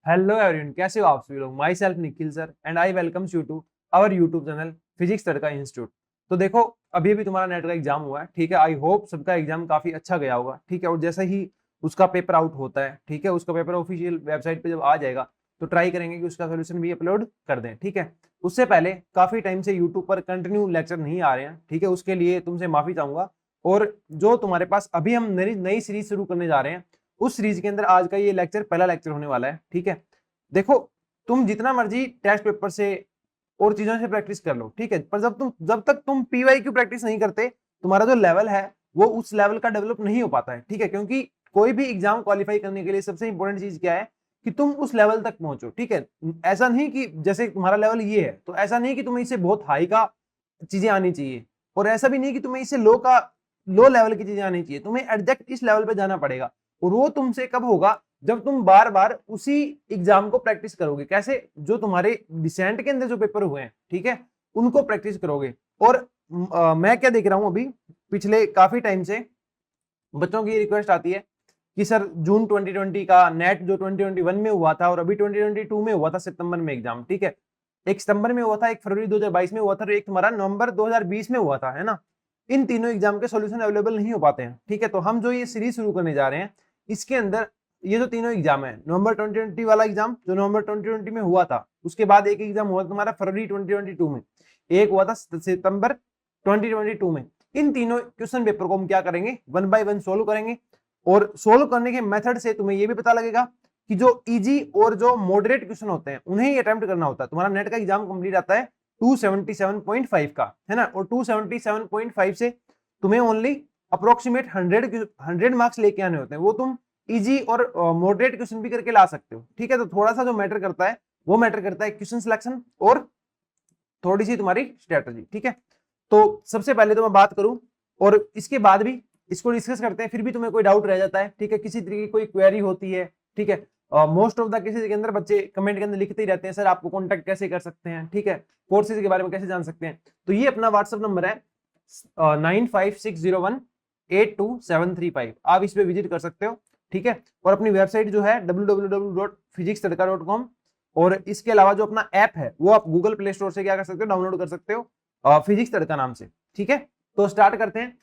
Hello everyone, कैसे हो आप सभी लोग। Myself Nikhil sir and I welcomes you to our YouTube channel Physics Tadka Institute. तो देखो, अभी भी तुम्हारा नेट का एग्जाम हुआ है, ठीक है। आई होप सबका एग्जाम काफी अच्छा गया होगा, ठीक है। और जैसे ही उसका पेपर आउट होता है, ठीक है, उसका पेपर ऑफिशियल वेबसाइट पे जब आ जाएगा तो ट्राई करेंगे कि उसका सोल्यूशन भी अपलोड कर दें, ठीक है। उससे पहले काफी टाइम से यूट्यूब पर कंटिन्यू लेक्चर नहीं आ रहे हैं, ठीक है, उसके लिए तुमसे माफी चाहूंगा। और जो तुम्हारे पास अभी हम नई नई सीरीज शुरू करने जा रहे हैं, उस सीरीज के अंदर आज का ये लेक्चर पहला लेक्चर होने वाला है, ठीक है। देखो, तुम जितना मर्जी टेस्ट पेपर से और चीजों से प्रैक्टिस कर लो, ठीक है, पर जब तक तुम पीवाईक्यू प्रैक्टिस नहीं करते, तुम्हारा जो लेवल है वो उस लेवल का डेवलप नहीं हो पाता है, ठीक है। क्योंकि कोई भी एग्जाम क्वालिफाई करने के लिए सबसे इंपॉर्टेंट चीज क्या है कि तुम उस लेवल तक पहुंचो, ठीक है। ऐसा नहीं कि जैसे तुम्हारा लेवल ये है तो ऐसा नहीं कि तुम्हें इससे बहुत हाई का चीजें आनी चाहिए, और ऐसा भी नहीं कि तुम्हें इससे लो लेवल की चीजें आनी चाहिए। तुम्हें एग्जैक्ट इस लेवल पे जाना पड़ेगा, और वो तुमसे कब होगा, जब तुम बार बार उसी एग्जाम को प्रैक्टिस करोगे। कैसे? जो तुम्हारे डिसेंट के अंदर जो पेपर हुए हैं, ठीक है, उनको प्रैक्टिस करोगे। और मैं क्या देख रहा हूं अभी, पिछले काफी टाइम से बच्चों की रिक्वेस्ट आती है कि सर जून 2020 का नेट जो 2021 में हुआ था और अभी 2022 में हुआ था सितंबर में एग्जाम, ठीक है। एक सितंबर में हुआ था, एक फरवरी 2022 में हुआ था और एक तुम्हारा नवंबर 2020 में हुआ था, है ना। इन तीनों एग्जाम के सॉल्यूशन अवेलेबल नहीं हो पाते हैं, ठीक है। तो हम जो ये सीरीज शुरू करने जा रहे हैं, इसके अंदर ये जो तीनों एग्जाम है, नवंबर 2020 वाला एग्जाम जो नवंबर 2020 में हुआ था, उसके बाद एक एग्जाम हुआ तुम्हारा फरवरी 2022 में, एक हुआ था सितंबर 2022 में। इन तीनों क्वेश्चन पेपर को हम क्या करेंगे, वन बाय वन सोल्व करेंगे। और सोल्व करने के मेथड से तुम्हें ये भी पता लगेगा कि जो इजी और जो मॉडरेट क्वेश्चन होते हैं उन्हें ही अटेम्प्ट करना होता है। तुम्हारा नेट का एग्जाम कंप्लीट आता है 277.5 का, है ना। और 277.5 से तुम्हें ओनली अप्रोक्सीमेट 100 मार्क्स लेके आने होते हैं। वो तुम इजी और मॉडरेट क्वेश्चन भी करके ला सकते हो, ठीक है। तो थोड़ा सा जो मैटर करता है वो मैटर करता है क्वेश्चन सिलेक्शन और थोड़ी सी तुम्हारी स्ट्रेटजी, ठीक है। तो सबसे पहले तो मैं बात करूं, और इसके बाद भी इसको डिस्कस करते हैं। फिर भी तुम्हें कोई डाउट रह जाता है, ठीक है, किसी तरीके की कोई क्वेरी होती है, ठीक है। मोस्ट ऑफ द केसेस के अंदर बच्चे कमेंट के अंदर लिखते ही रहते हैं, सर आपको कांटेक्ट कैसे कर सकते हैं, ठीक है, कोर्सेज के बारे में कैसे जान सकते हैं। तो ये अपना व्हाट्सएप नंबर है 9560182735। आप इस पे विजिट कर सकते हो, ठीक है। और अपनी वेबसाइट जो है www.physicstadka.com, और इसके अलावा जो अपना ऐप है वो आप गूगल प्ले स्टोर से क्या कर सकते हो, डाउनलोड कर सकते हो, फिजिक्स तड़का नाम से, ठीक है। तो स्टार्ट करते हैं।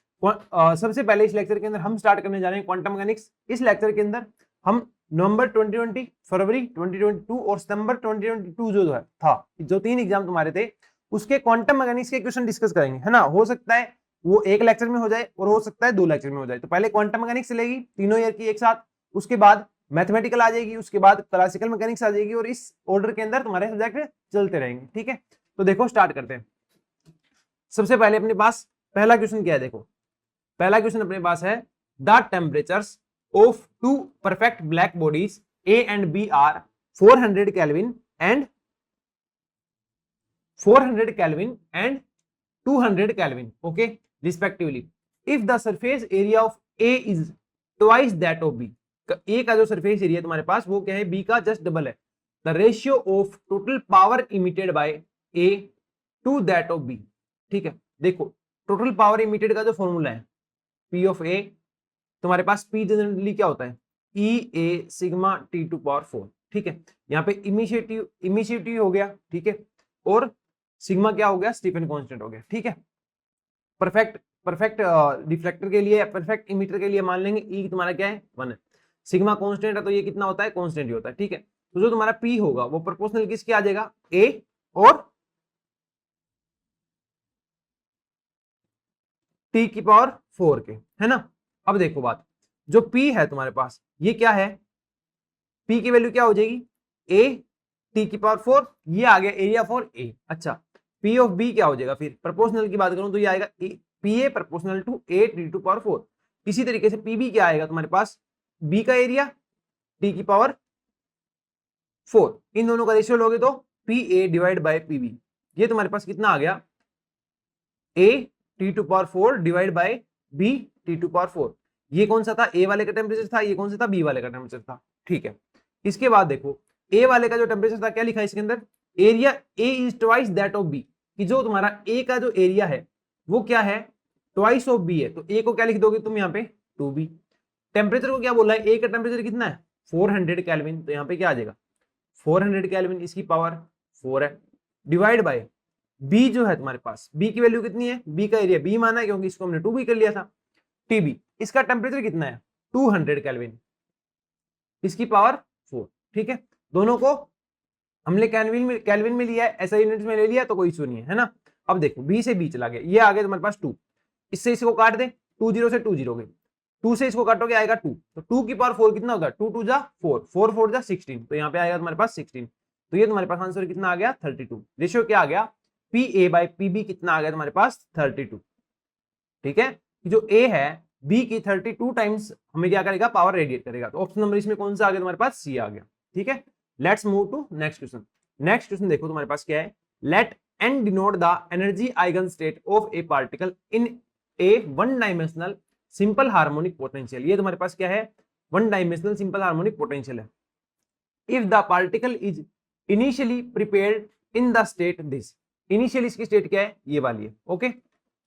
सबसे पहले इस लेक्चर के अंदर हम स्टार्ट करने जा रहे हैं क्वांटम मैकेनिक्स। इस लेक्चर के अंदर हम नवंबर 2020, फरवरी 2022 और सितंबर 2022 जो है था, जो तीन एग्जाम तुम्हारे थे, उसके क्वांटम मैकेनिक्स के क्वेश्चन डिस्कस करेंगे, है ना। हो सकता है वो एक लेक्चर में हो जाए और हो सकता है दो लेक्चर में हो जाए। तो पहले क्वांटम मैकेनिक्स चलेगी तीनों ईयर की एक साथ, उसके बाद मैथमेटिकल आ जाएगी, उसके बाद क्लासिकल मैकेनिक्स आ जाएगी, और इस ऑर्डर के अंदर तुम्हारे सब्जेक्ट चलते रहेंगे, ठीक है। तो देखो स्टार्ट करते हैं। सबसे पहले अपने पास पहला क्वेश्चन क्या है, देखो पहला क्वेश्चन अपने पास है, the temperatures of two perfect black bodies A and B are 400 kelvin and 400 kelvin and 200 kelvin, okay, respectively, if the surface area of A is twice that of B. A का जो surface area तुम्हारे पास वो क्या है, B का just double है। The ratio of total power emitted by A to that of B, ठीक है। देखो, टोटल पावर इमिटेड का जो फॉर्मूला है P ऑफ ए, तुम्हारे पास P जनरली क्या होता है, E A सिग्मा T⁴, ठीक है। यहाँ पे इमिशिएटिव हो गया, ठीक है, और सिग्मा क्या हो गया, स्टीफन कांस्टेंट हो गया, ठीक है। परफेक्ट रिफ्लेक्टर के लिए, परफेक्ट इमिटर के लिए मान लेंगे E तुम्हारा क्या है, 1 है। सिग्मा कांस्टेंट है तो ये कितना होता है, कांस्टेंट ही होता है, ठीक है। तो जो तुम्हारा P होगा वो प्रोपोर्शनल किसके आ जाएगा, A और T⁴ के, है ना। अब देखो बात, जो P है तुम्हारे पास ये क्या है, P की वैल्यू क्या हो जाएगी, A T⁴, ये आ गया एरिया फॉर A। अच्छा, P ऑफ B क्या हो जाएगा, फिर प्रोपोर्शनल की बात करूं तो ये आएगा PA proportional to A T⁴। इसी तरीके से PB क्या आएगा तुम्हारे पास, B का एरिया T⁴, इन दोनों का रेशियो लोगे तो PA डिवाइड बाय PB, ये तुम्हारे पास कितना आ गया, A T⁴ divide by B T⁴। ये कौन सा था, A वाले का टेम्परेचर था, ये कौन सा था, B वाले का टेम्परेचर था, ठीक है। इसके बाद देखो A वाले का जो टेम्परेचर था क्या लिखा है इसके अंदर, area A is twice that of B, कि जो तुम्हारा A का जो एरिया है वो क्या है, ट्वाइस ऑफ B है। तो A को क्या लिख दोगे तुम यहाँ पे, 2B। टेम्परेचर को क्या बोला है, A का टेम्परेचर कितना है, 400 केल्विन, तो यहाँ पे क्या आ जाएगा, 400 केल्विन, इसकी पावर 4 है, डिवाइड बाय बी जो है तुम्हारे पास, बी की वैल्यू कितनी है, बी का एरिया बी माना है क्योंकि इसको हमने 2 बी कर लिया था, टीबी, इसका टेम्परेचर कितना है 200 केल्विन, इसकी पावर 4। ठीक है, दोनों को हमने केल्विन में लिया है, ऐसा यूनिट में ले लिया तो कोई इशू नहीं है ना। अब देखो बी से बी चला गया, ये आ गया तुम्हारे पास 2, इससे इसको काट दे, 2 0 से 2 0 गए, 2 से इसको काटोगे आएगा 2, तो 2 की पावर 4 कितना होगा, 2 2 जा 4, 4 4 जा 16, तो यहाँ पे आएगा तुम्हारे पास 16, तो ये तुम्हारे पास आंसर कितना आ गया 32। रेशियो क्या आ गया, P A by P B कितना आ गया तुम्हारे पास 32। ठीक है, जो ए है बी की 32 टाइम्स हमें क्या करेगा, पावर रेडिएट करेगा, तो ऑप्शन नंबर इसमें कौन सा आ गया तुम्हारे पास, सी आ गया। ठीक है, let's move to next question. Next question देखो तुम्हारे पास क्या है, let n denote the energy eigen state of a particle in a one dimensional simple harmonic potential. ये तुम्हारे पास क्या है, one dimensional simple harmonic potential है। If the particle is initially prepared in the state this, initially इसकी state क्या है, ये वाली है। ओके,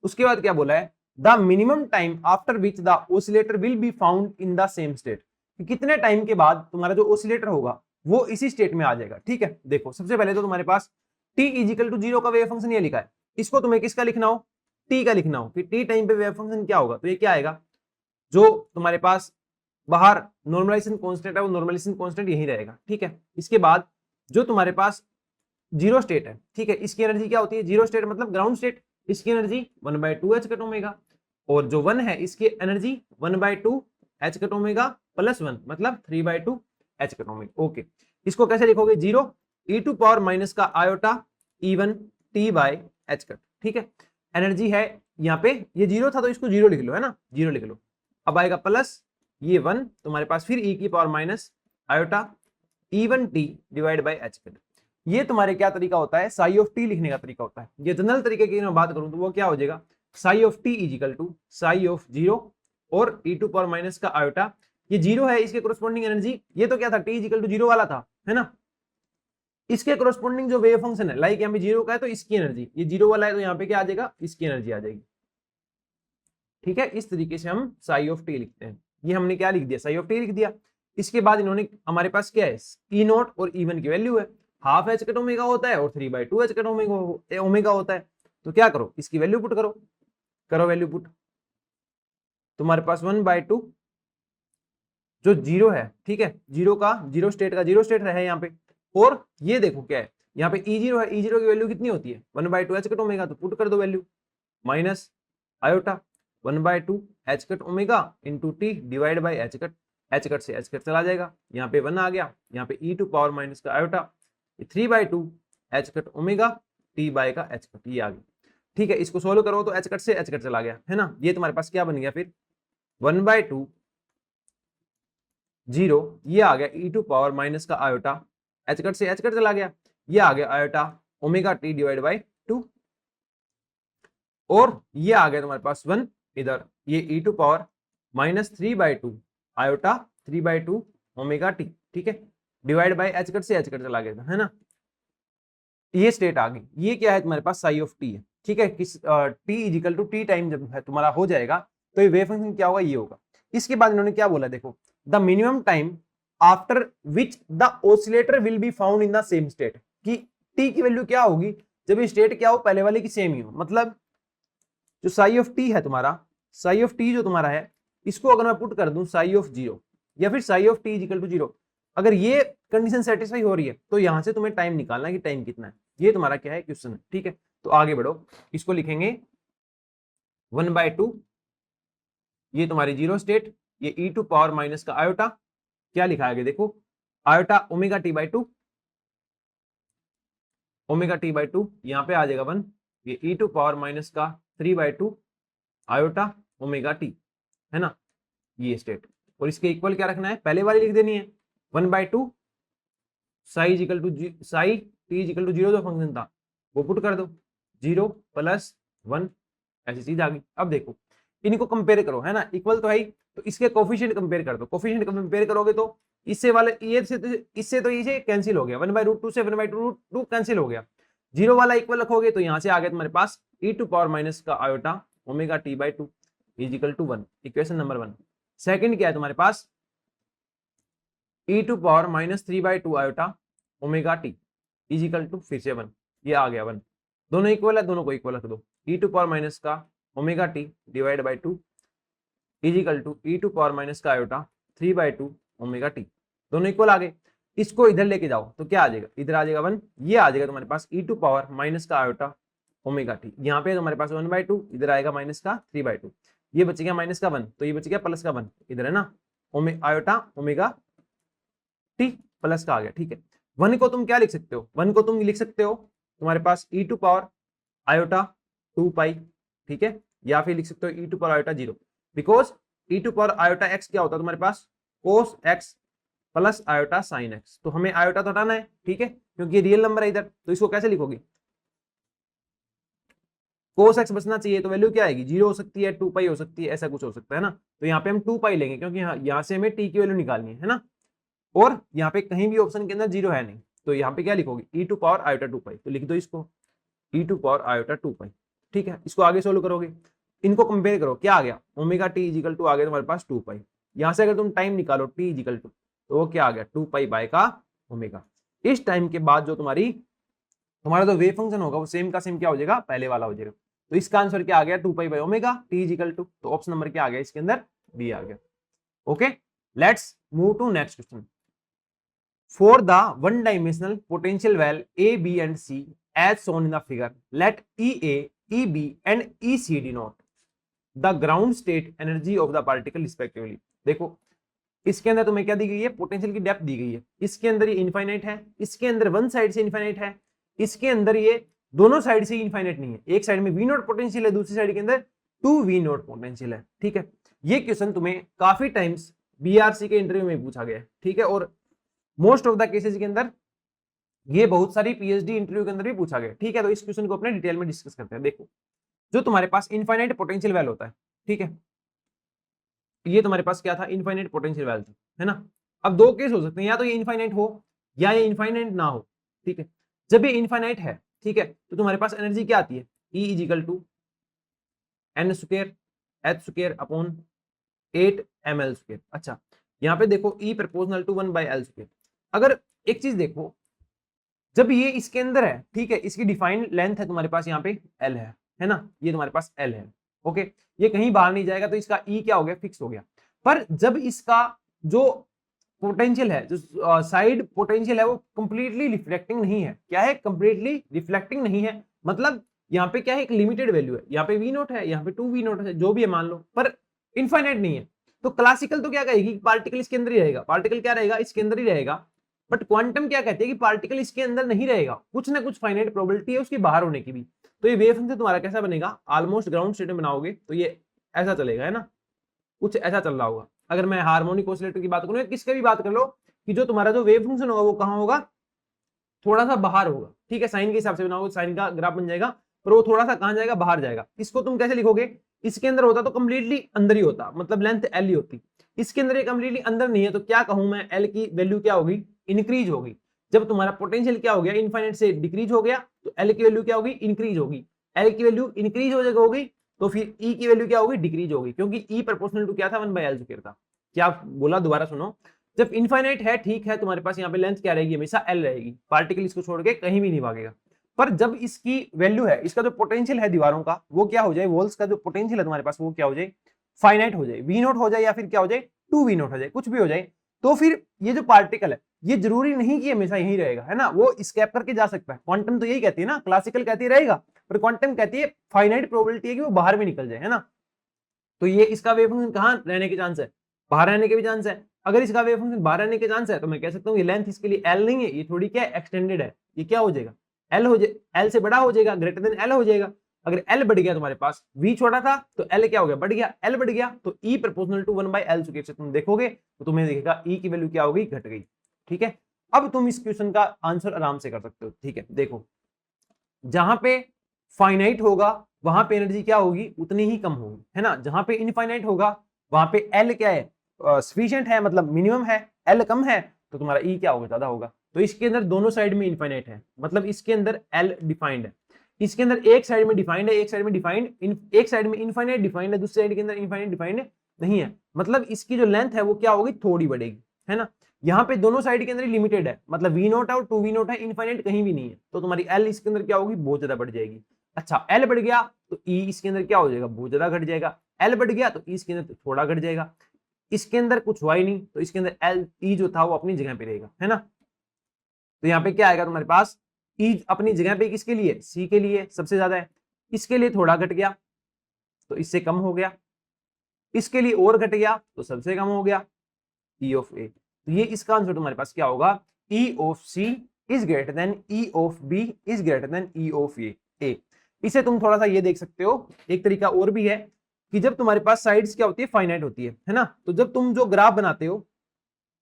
उसके बाद क्या बोला है, the minimum time after which the oscillator will be found in the same state, कितने टाइम के बाद तुम्हारा जो ऑसिलेटर होगा वो इसी स्टेट में आ जाएगा। ठीक है, देखो सबसे पहले तो तुम्हारे पास t इजिकल टू 0 का वेव फंक्शन ये लिखा है, इसको तुम्हें किसका लिखना हो, t का लिखना हो कि t टाइम पे वेव फंक्शन क्या होगा, तो ये क्या आएगा, जो तुम्हारे पास बाहर नॉर्मलाइजेशन कांस्टेंट है वो नॉर्मलाइजेशन कांस्टेंट यही रहेगा। ठीक है, इसके बाद जो तुम्हारे पास जीरो स्टेट है, ठीक है, इसकी एनर्जी क्या होती है, जीरो स्टेट मतलब ग्राउंड स्टेट, इसकी एनर्जी 1/2 h कट ओमेगा, और जो 1 है इसकी energy 1/2 h cut omega plus 1 मतलब 3/2 h कट ओमेगा। ओके, इसको कैसे लिखोगे, 0 e टू पावर माइनस का iota E1 t by h cut. ठीक है, एनर्जी है यहाँ पे, ये 0 था तो इसको 0 लिख लो, है ना, 0 लिख लो, अब आएगा प्लस ये 1 तुम्हारे पास, फिर e की power minus iota E1 t divide by h cut. ये तुम्हारे क्या तरीका होता है, साई ऑफ टी लिखने का तरीका होता है। ये जनरल तरीके की मैं बात करूं तो वो क्या हो जाएगा, psi of T is equal to psi of 0 और e टू पावर माइनस का आयोटा, ये 0 है, इसके कोरस्पॉन्डिंग एनर्जी, ये तो क्या था, t इजिकल टू 0 वाला था, है ना, इसके कोरस्पॉन्डिंग जो वेव फंक्शन है, लाइक यहाँ पे 0 का है तो इसकी एनर्जी, ये 0 वाला है तो यहाँ पे क्या आ जाएगा, इसकी एनर्जी आ जाएगी। ठीक है, इस तरीके से हम साई ऑफ टी लिखते हैं। ये हमने क्या लिख दिया, साई ऑफ टी लिख दिया। इसके बाद इन्होंने हमारे पास क्या है, ई नॉट और E1 की वैल्यू है, हाफ h कट ओमेगा होता है और 3/2 h कट ओमेगा होता है, तो क्या करो, इसकी वैल्यू पुट करो, करो वैल्यू पुट, तुम्हारे पास 1/2 जो 0 है, ठीक है, 0 का 0 स्टेट का 0 स्टेट है यहाँ पे, और ये देखो क्या है, यहाँ पे E0 है, E0 की वैल्यू कितनी होती है 1/2 h कट ओमेगा, तो पुट कर दो value, minus iota 1/2 h cut omega into t divide by h cut से h कट चला जाएगा, यहाँ पे 1 आ गया, यहाँ पे e टू पावर माइनस का iota 3/2 h cut omega t by का h कट, ये आ गया। ठीक है, इसको सोल्व करो तो h कट से h कट चला गया, है ना, ये तुम्हारे पास क्या बन गया फिर 1/2 0, ये आ गया e टू पावर माइनस का आयोटा, h कट से h कट चला गया, ये आ गया iota omega t divide by 2, और ये आ गया तुम्हारे पास 1 इधर, ये e to power minus 3/2 iota 3/2 omega t, ठीक है, डिवाइड बाय h कट से h कट चला गया था, है ना, ये स्टेट आ गई। ये क्या है तुम्हारे पास साई ऑफ टी है। ठीक है, किस t is equal to T time जब है तुम्हारा हो जाएगा तो ये वेव फंक्शन क्या होगा, ये होगा। इसके बाद इन्होंने क्या बोला, देखो the minimum time after which the oscillator will be found in the same state, कि t की वैल्यू क्या होगी जब ये स्टेट क्या हो, पहले वाले की सेम ही हो, मतलब जो साई ऑफ टी है तुम्हारा, साई ऑफ टी जो तुम्हारा है, इसको अगर मैं पुट कर दूं साई ऑफ 0 या फिर psi of T is equal to 0, अगर ये कंडीशन सेटिस्फाई हो रही है तो यहां से तुम्हें टाइम निकालना है कि टाइम कितना है। ये तुम्हारा क्या है, क्वेश्चन है। ठीक है, तो आगे बढ़ो, इसको लिखेंगे 1/2, ये तुम्हारी 0 स्टेट, ये e टू पावर माइनस का आयोटा, क्या लिखा है देखो, iota omega t by 2, omega t by 2, यहाँ पे आ जाएगा 1, ये e टू पावर माइनस का 3/2 आयोटा ओमेगा t, है ना, ये स्टेट, और इसके इक्वल क्या रखना है, पहले वाली लिख देनी है 1/2 psi is equal to psi t is equal to 0 जो फंक्शन था वो पुट कर दो, 0 प्लस 1, ऐसी चीज आ गई। अब देखो इनको कंपेयर करो, है ना, इक्वल तो है ही, तो इसके कोफिशिएंट कंपेयर कर दो, कोफिशिएंट कंपेयर करोगे तो इससे वाले ये से इससे तो इसे कैंसिल हो गया, 1/√2 से 1/√2 कैंसिल हो गया, 0 वाला इक्वल रखोगे तो यहाँ से आ गया तुम्हारे पास e टू पावर माइनस का iota omega t by 2 is equal to 1, equation number 1। Second क्या है तुम्हारे पास e to power minus 3/2 iota omega T is equal to फिर से 1, ये आ गया 1, दोनों इक्वल है, दोनों को इक्वल रख दो, ई टू पावर माइनस का omega T divide by 2 is equal to E to power minus का आयोटा 3/2 ओमेगा टी, दोनों इक्वल आ गए। इसको इधर लेके जाओ तो क्या आ जाएगा, इधर आ जाएगा 1, ये आ जाएगा तुम्हारे पास ई टू पावर माइनस का आयोटा ओमेगा टी, यहाँ पे तुम्हारे पास 1/2, इधर आएगा माइनस का 3/2, ये बच गया माइनस का 1, तो ये बच गया प्लस का 1, इधर है ना आयोटा ओमेगा टी प्लस का आ गया। ठीक है, 1 को तुम क्या लिख सकते हो, 1 को तुम लिख सकते हो तुम्हारे पास e to power iota 2 pi, ठीक है, या फिर लिख सकते हो e to power iota 0, because e to power iota x क्या होता है तुम्हारे पास cos x plus iota sine x, तो हमें आयोटा तो हटाना है, ठीक है, क्योंकि रियल नंबर है इधर, तो इसको कैसे लिखोगे, कोस एक्स बचना चाहिए, तो वैल्यू क्या आएगी, 0 हो सकती है, 2 पाई हो सकती है, ऐसा कुछ हो सकता है ना, तो यहाँ पे हम 2 पाई लेंगे क्योंकि यहाँ से हमें टी की वैल्यू निकालनी है ना, और यहाँ पे कहीं भी ऑप्शन के अंदर 0 है नहीं, तो यहाँ पे क्या लिखोगे ई टू पावर आयोटा 2 पाई, तो लिख दो इसको ई टू पावर आयोटा 2 पाई, ठीक है, इसको आगे सोल्व करोगे, इनको कंपेयर करो, क्या आ गया ओमेगा टी इजिकल टू आ गया तुम्हारे पास 2 पाई, यहाँ से अगर तुम टाइम निकालो टी इजिकल टू, तो वो क्या आ गया 2 पाई बाय का ओमेगा। इस टाइम के बाद जो तुम्हारा जो वेव फंक्शन होगा वो सेम का सेम क्या हो जाएगा, पहले वाला हो जाएगा, तो इसका आंसर क्या आ गया 2 pi by omega T is equal to, तो ऑप्शन नंबर क्या आ गया इसके अंदर, बी आ गया। Okay, let's move to next question. For the one-dimensional potential well A, B, and C as shown in the figure, let EA, EB, and EC denote the ground state energy of the particle respectively। देखो इसके अंदर तुम्हें क्या दी गई है, potential की depth दी गई है, इसके अंदर ये इनफाइनाइट है, इसके अंदर वन साइड से इनफाइनाइट है, इसके अंदर ये दोनों साइड से इनफाइनाइट नहीं है, एक साइड में वी नॉट पोटेंशियल है, दूसरी साइड के अंदर 2V नॉट पोटेंशियल है। ठीक है, ये क्वेश्चन तुम्हें काफी टाइम्स BRC के इंटरव्यू में पूछा गया है, ठीक है, और मोस्ट ऑफ द केसेस के अंदर ये बहुत सारी PhD इंटरव्यू के अंदर भी पूछा गया। ठीक है, तो इस क्वेश्चन को अपने डिटेल में डिस्कस करते हैं। देखो, जो तुम्हारे पास इनफाइनाइट पोटेंशियल वैल होता है, ठीक है, ये तुम्हारे पास क्या था, इनफाइनाइट पोटेंशियल वैल था, है ना। अब दो केस हो सकते हैं, या तो ये इनफाइनाइट हो या ये इनफाइनाइट ना हो। ठीक है, जब ये इनफाइनाइट है, ठीक है, तो तुम्हारे पास एनर्जी क्या आती है, E is equal to n square h square upon 8 ml square. अच्छा, यहाँ पे देखो E proportional to 1/L square. अगर एक चीज देखो, जब ये इसके अंदर है, ठीक है, इसकी डिफाइंड लेंथ है तुम्हारे पास यहाँ पे L है ना, ये तुम्हारे पास L है। ओके, ये कहीं बाहर नहीं जाएगा, तो इसका E क्या हो गया, फिक्स हो गया। पर जब इसका जो पोटेंशियल है, जो साइड पोटेंशियल है, वो कंप्लीटली रिफ्लेक्टिंग नहीं है। क्या है, कंप्लीटली रिफ्लेक्टिंग नहीं है, मतलब यहाँ पे क्या है, एक लिमिटेड वैल्यू है, यहाँ पे V नोट है, यहाँ पे 2V नोट है, जो भी है मान लो, पर इनफाइनाइट नहीं है। तो क्लासिकल तो क्या कहेगी, पार्टिकल इसके अंदर ही रहेगा, पार्टिकल क्या रहेगा, इसके अंदर ही रहेगा। बट क्वांटम क्या कहती है कि पार्टिकल इसके अंदर नहीं रहेगा, कुछ ना कुछ फाइनाइट प्रोबेबिलिटी है उसके बाहर होने की भी। तो ये वेव फंक्शन तुम्हारा कैसा बनेगा, ऑलमोस्ट ग्राउंड स्टेट में बनाओगे तो ये ऐसा चलेगा, है ना, कुछ ऐसा चल रहा होगा। अगर मैं हार्मोनिक ऑसिलेटर की बात करूं, किसके भी बात कर लो, कि जो तुम्हारा जो वेव फंक्शन होगा वो कहाँ होगा, थोड़ा सा बाहर होगा। ठीक है, साइन के हिसाब से बनाओगे, साइन का ग्राफ बन जाएगा, पर वो थोड़ा सा कहाँ जाएगा, बाहर जाएगा। इसको तुम कैसे लिखोगे, इसके अंदर होता तो कंप्लीटली अंदर ही होता, मतलब लेंथ L ही होती। इसके अंदर ये कंप्लीटली अंदर नहीं है, तो क्या कहूं मैं, L की वैल्यू क्या होगी, इंक्रीज होगी। जब तुम्हारा पोटेंशियल क्या हो गया, इनफाइनाइट से डिक्रीज हो गया, तो L की वैल्यू क्या होगी, इंक्रीज होगी। L की वैल्यू इंक्रीज हो जाएगी होगी, तो फिर E की वैल्यू क्या होगी, डिक्रीज होगी, क्योंकि E प्रोपोर्शनल टू क्या था, 1/L स्क्वायर था। क्या बोला, दोबारा सुनो, जब इनफाइनाइट है, ठीक है, तुम्हारे पास यहाँ पे लेंथ क्या रहेगी, हमेशा L रहेगी, पार्टिकल इसको छोड़ के कहीं भी नहीं भागेगा। पर जब इसकी वैल्यू है, इसका जो पोटेंशियल है दीवारों का, वो क्या हो जाए, वॉल्स का जो पोटेंशियल है तुम्हारे पास, वो क्या हो जाए, फाइनाइट हो जाए, V नोट हो जाए, या फिर क्या हो जाए, 2V नोट हो जाए, कुछ भी हो जाए। तो फिर ये जो पार्टिकल है, ये जरूरी नहीं कि हमेशा यही रहेगा, है ना, वो स्केप करके जा सकता है। क्वांटम तो यही कहती है ना, क्लासिकल कहती रहेगा, पर क्वांटम कहती है फाइनाइट प्रोबेबिलिटी है कि वो बाहर भी निकल जाए, है ना। तो ये इसका वेव फंक्शन कहाँ रहने के चांस है, बाहर रहने के भी चांस है। अगर इसका वेव फंक्शन बाहर रहने के चांस है, तो मैं कह सकता हूँ ये लेंथ इसके लिए L नहीं है, ये थोड़ी क्या एक्सटेंडेड है, ये क्या हो जाएगा, L हो जाए, L से बड़ा हो जाएगा, ग्रेटर देन L हो जाएगा। अगर L बढ़ गया तुम्हारे पास, V छोटा था तो L क्या हो गया, बढ़ गया, L बढ़ गया तो E proportional to 1/L square से तुम देखोगे तो तुम्हें दिखेगा E की वैल्यू क्या हो गई, घट गई। ठीक है, अब तुम इस क्वेश्चन का आंसर आराम से कर सकते हो। ठीक है, देखो, जहां पे फाइनाइट होगा वहां पे एनर्जी क्या होगी, उतनी ही कम होगी, है ना। जहां पे इनफाइनाइट होगा वहां पे L क्या है, सफिशिएंट है, मतलब मिनिमम है, L कम है तो तुम्हारा E क्या होगा, ज्यादा होगा। तो इसके अंदर दोनों साइड में इनफाइनाइट है, मतलब इसके अंदर L डिफाइंड है, इसके अंदर एक साइड में डिफाइंड है, एक साइड में डिफाइंड, एक साइड में इनफाइनाइट डिफाइंड है, दूसरी साइड के अंदर इनफाइनाइट डिफाइंड नहीं है। मतलब इसकी जो लेंथ है वो क्या होगी, थोड़ी बढ़ेगी, है ना। यहाँ पे दोनों साइड के अंदर लिमिटेड है, मतलब वी नॉट है और 2 वी नॉट है, इनफाइनाइट कहीं भी नहीं है, तो तुम्हारी एल इसके अंदर क्या होगी, बहुत ज्यादा बढ़ जाएगी। अच्छा एल बढ़ गया तो ई इसके अंदर क्या हो जाएगा, बहुत ज्यादा घट जाएगा। एल बढ़ गया तो ई इसके अंदर थोड़ा घट जाएगा। इसके अंदर कुछ हुआ ही नहीं तो इसके अंदर एल ई जो था वो अपनी जगह पे रहेगा, है ना। तो यहाँ पे क्या आएगा तुम्हारे पास, ई अपनी जगह पे किसके लिए, सी के लिए सबसे ज्यादा है, इसके लिए थोड़ा घट गया तो इससे कम हो गया, इसके लिए और घट गया तो सबसे कम हो गया, ई ऑफ ए। तो ये इसका आंसर तुम्हारे पास क्या होगा, E of C is greater than E of B is greater than E of A. इसे तुम थोड़ा सा ये देख सकते हो, एक तरीका और भी है कि जब तुम्हारे पास साइड्स क्या होती है, फाइनाइट होती है ना, तो जब तुम जो ग्राफ बनाते हो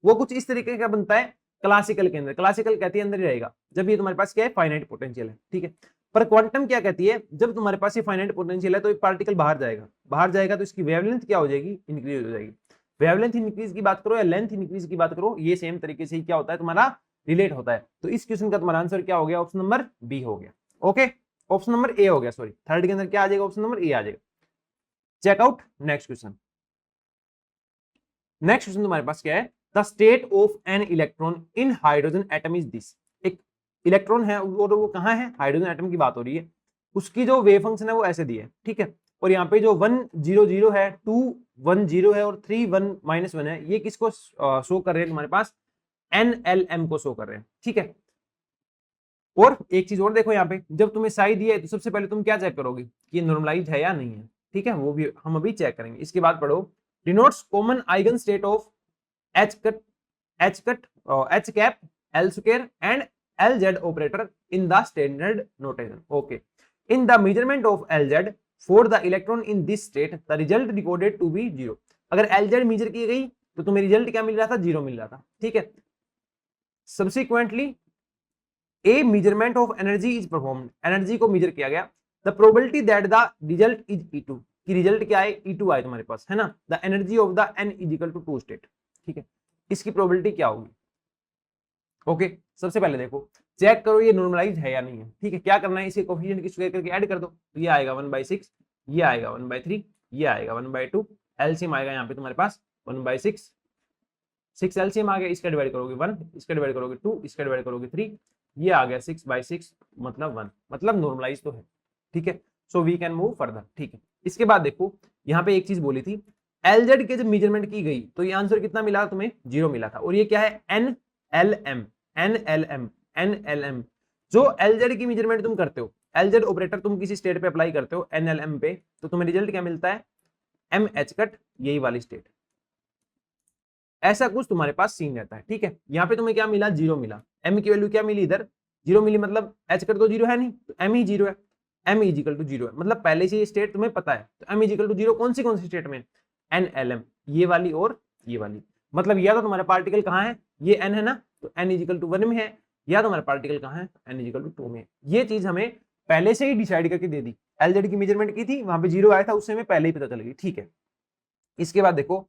वो कुछ इस तरीके का बनता है क्लासिकल के अंदर, क्लासिकल कहती है अंदर ही रहेगा जब ये तुम्हारे पास क्या है, फाइनाइट पोटेंशियल है, ठीक है। पर क्वांटम क्या कहती है, जब तुम्हारे पास ये फाइनाइट पोटेंशियल है तो एक पार्टिकल बाहर जाएगा, बाहर जाएगा तो इसकी वेवलेंथ क्या हो जाएगी, इंक्रीज हो जाएगी। वेवलेंथ इंक्रीज की बात करो या लेंथ इंक्रीज की बात करो, ये सेम तरीके से ही क्या होता है तुम्हारा, रिलेट होता है। तो इस क्वेश्चन का तुम्हारा आंसर क्या हो गया, ऑप्शन नंबर बी हो गया। ओके, ऑप्शन नंबर ए हो गया, सॉरी थर्ड के अंदर क्या आ जाएगा, ऑप्शन नंबर ए आ जाएगा। Check out next question. Next question तुम्हारे पास क्या है, the state of an electron in hydrogen atom is this. एक इलेक्ट्रॉन है और वो कहाँ है, हाइड्रोजन एटम की बात हो रही है, उसकी जो वेव फंक्शन है वो ऐसे दी है, ठीक है। और यहाँ पे जो 1 0 0 है, 2 1 0 है और 3 1 -1 है, ये किसको शो कर रहे हैं तुम्हारे पास, NLM को शो कर रहे हैं, ठीक है। और एक चीज और देखो यहाँ पे, जब तुम्हें साई दिया है तो सबसे पहले तुम क्या चेक करोगे कि ये नॉर्मलाइज है या नहीं है, ठीक है, वो भी हम अभी चेक करेंगे। इसके बाद पढ़ो, denotes common eigen state of H cap L square and LZ operator in the standard notation. Okay. In the measurement of LZ for the electron in this state, the result recorded to be 0. अगर LZ major की गई तो तुम्हें result क्या मिल रहा था, 0 मिल रहा था, ठीक है। Subsequently, a measurement of energy is performed. Energy को मेजर किया गया। The probability that the result is E2, कि रिजल्ट क्या है, E2 आए तुम्हारे पास, है ना। The energy of the N is equal to 2 state, ठीक है। इसकी प्रोबेबिलिटी क्या होगी, ओके। सबसे पहले देखो चेक करो ये नॉर्मलाइज है या नहीं है, ठीक है। क्या करना है, इसे कोफिशिएंट की स्क्वायर करके ऐड कर दो, तो ये आएगा 1/6, ये आएगा 1/3, ये आएगा 1/2, एलसीएम आएगा यहाँ पे तुम्हारे पास 1/6, 6 एलसीएम आ गया, इसका डिवाइड करोगे 1, इसका डिवाइड करोगे 2, इसका डिवाइड करोगे 3, ये आ गया 6/6 मतलब 1, मतलब नॉर्मलाइज तो है, ठीक है। So we can move further, ठीक है। इसके बाद देखो यहाँ पे एक चीज बोली थी, एलजेड के जब मेजरमेंट की गई तो ये आंसर कितना मिला तुम्हें, 0 मिला था। और ये क्या है, NLM। जो एलजेड की मेजरमेंट तुम करते हो, एलजेड ऑपरेटर तुम किसी स्टेट पे अप्लाई करते हो NLM पे, तो तुम्हें रिजल्ट क्या मिलता है, MH कट, यही वाली स्टेट, ऐसा कुछ तुम्हारे पास सीन रहता है, ठीक है। यहाँ पे तुम्हें क्या मिला, 0 मिला। M की वैल्यू क्या मिली, इधर 0 मिली, मतलब H कट तो 0 है नहीं, तो M ही 0 है, M इजिकल टू 0 है, मतलब पहले से ये स्टेट तुम्हें पता है। तो M इजिकल टू 0 कौन सी स्टेट में, NLM, ये वाली और ये वाली, मतलब या तो तुम्हारा पार्टिकल कहाँ है, ये N है ना, तो N इजिकल टू 1 में है, या तुम्हारा पार्टिकल कहाँ है, N इजिकल टू 2 में। ये चीज हमें पहले से ही डिसाइड करके दे दी, एलजेड की मेजरमेंट की थी, वहां पे 0 आया था, उससे हमें पहले ही पता चल गई, ठीक है। इसके बाद देखो,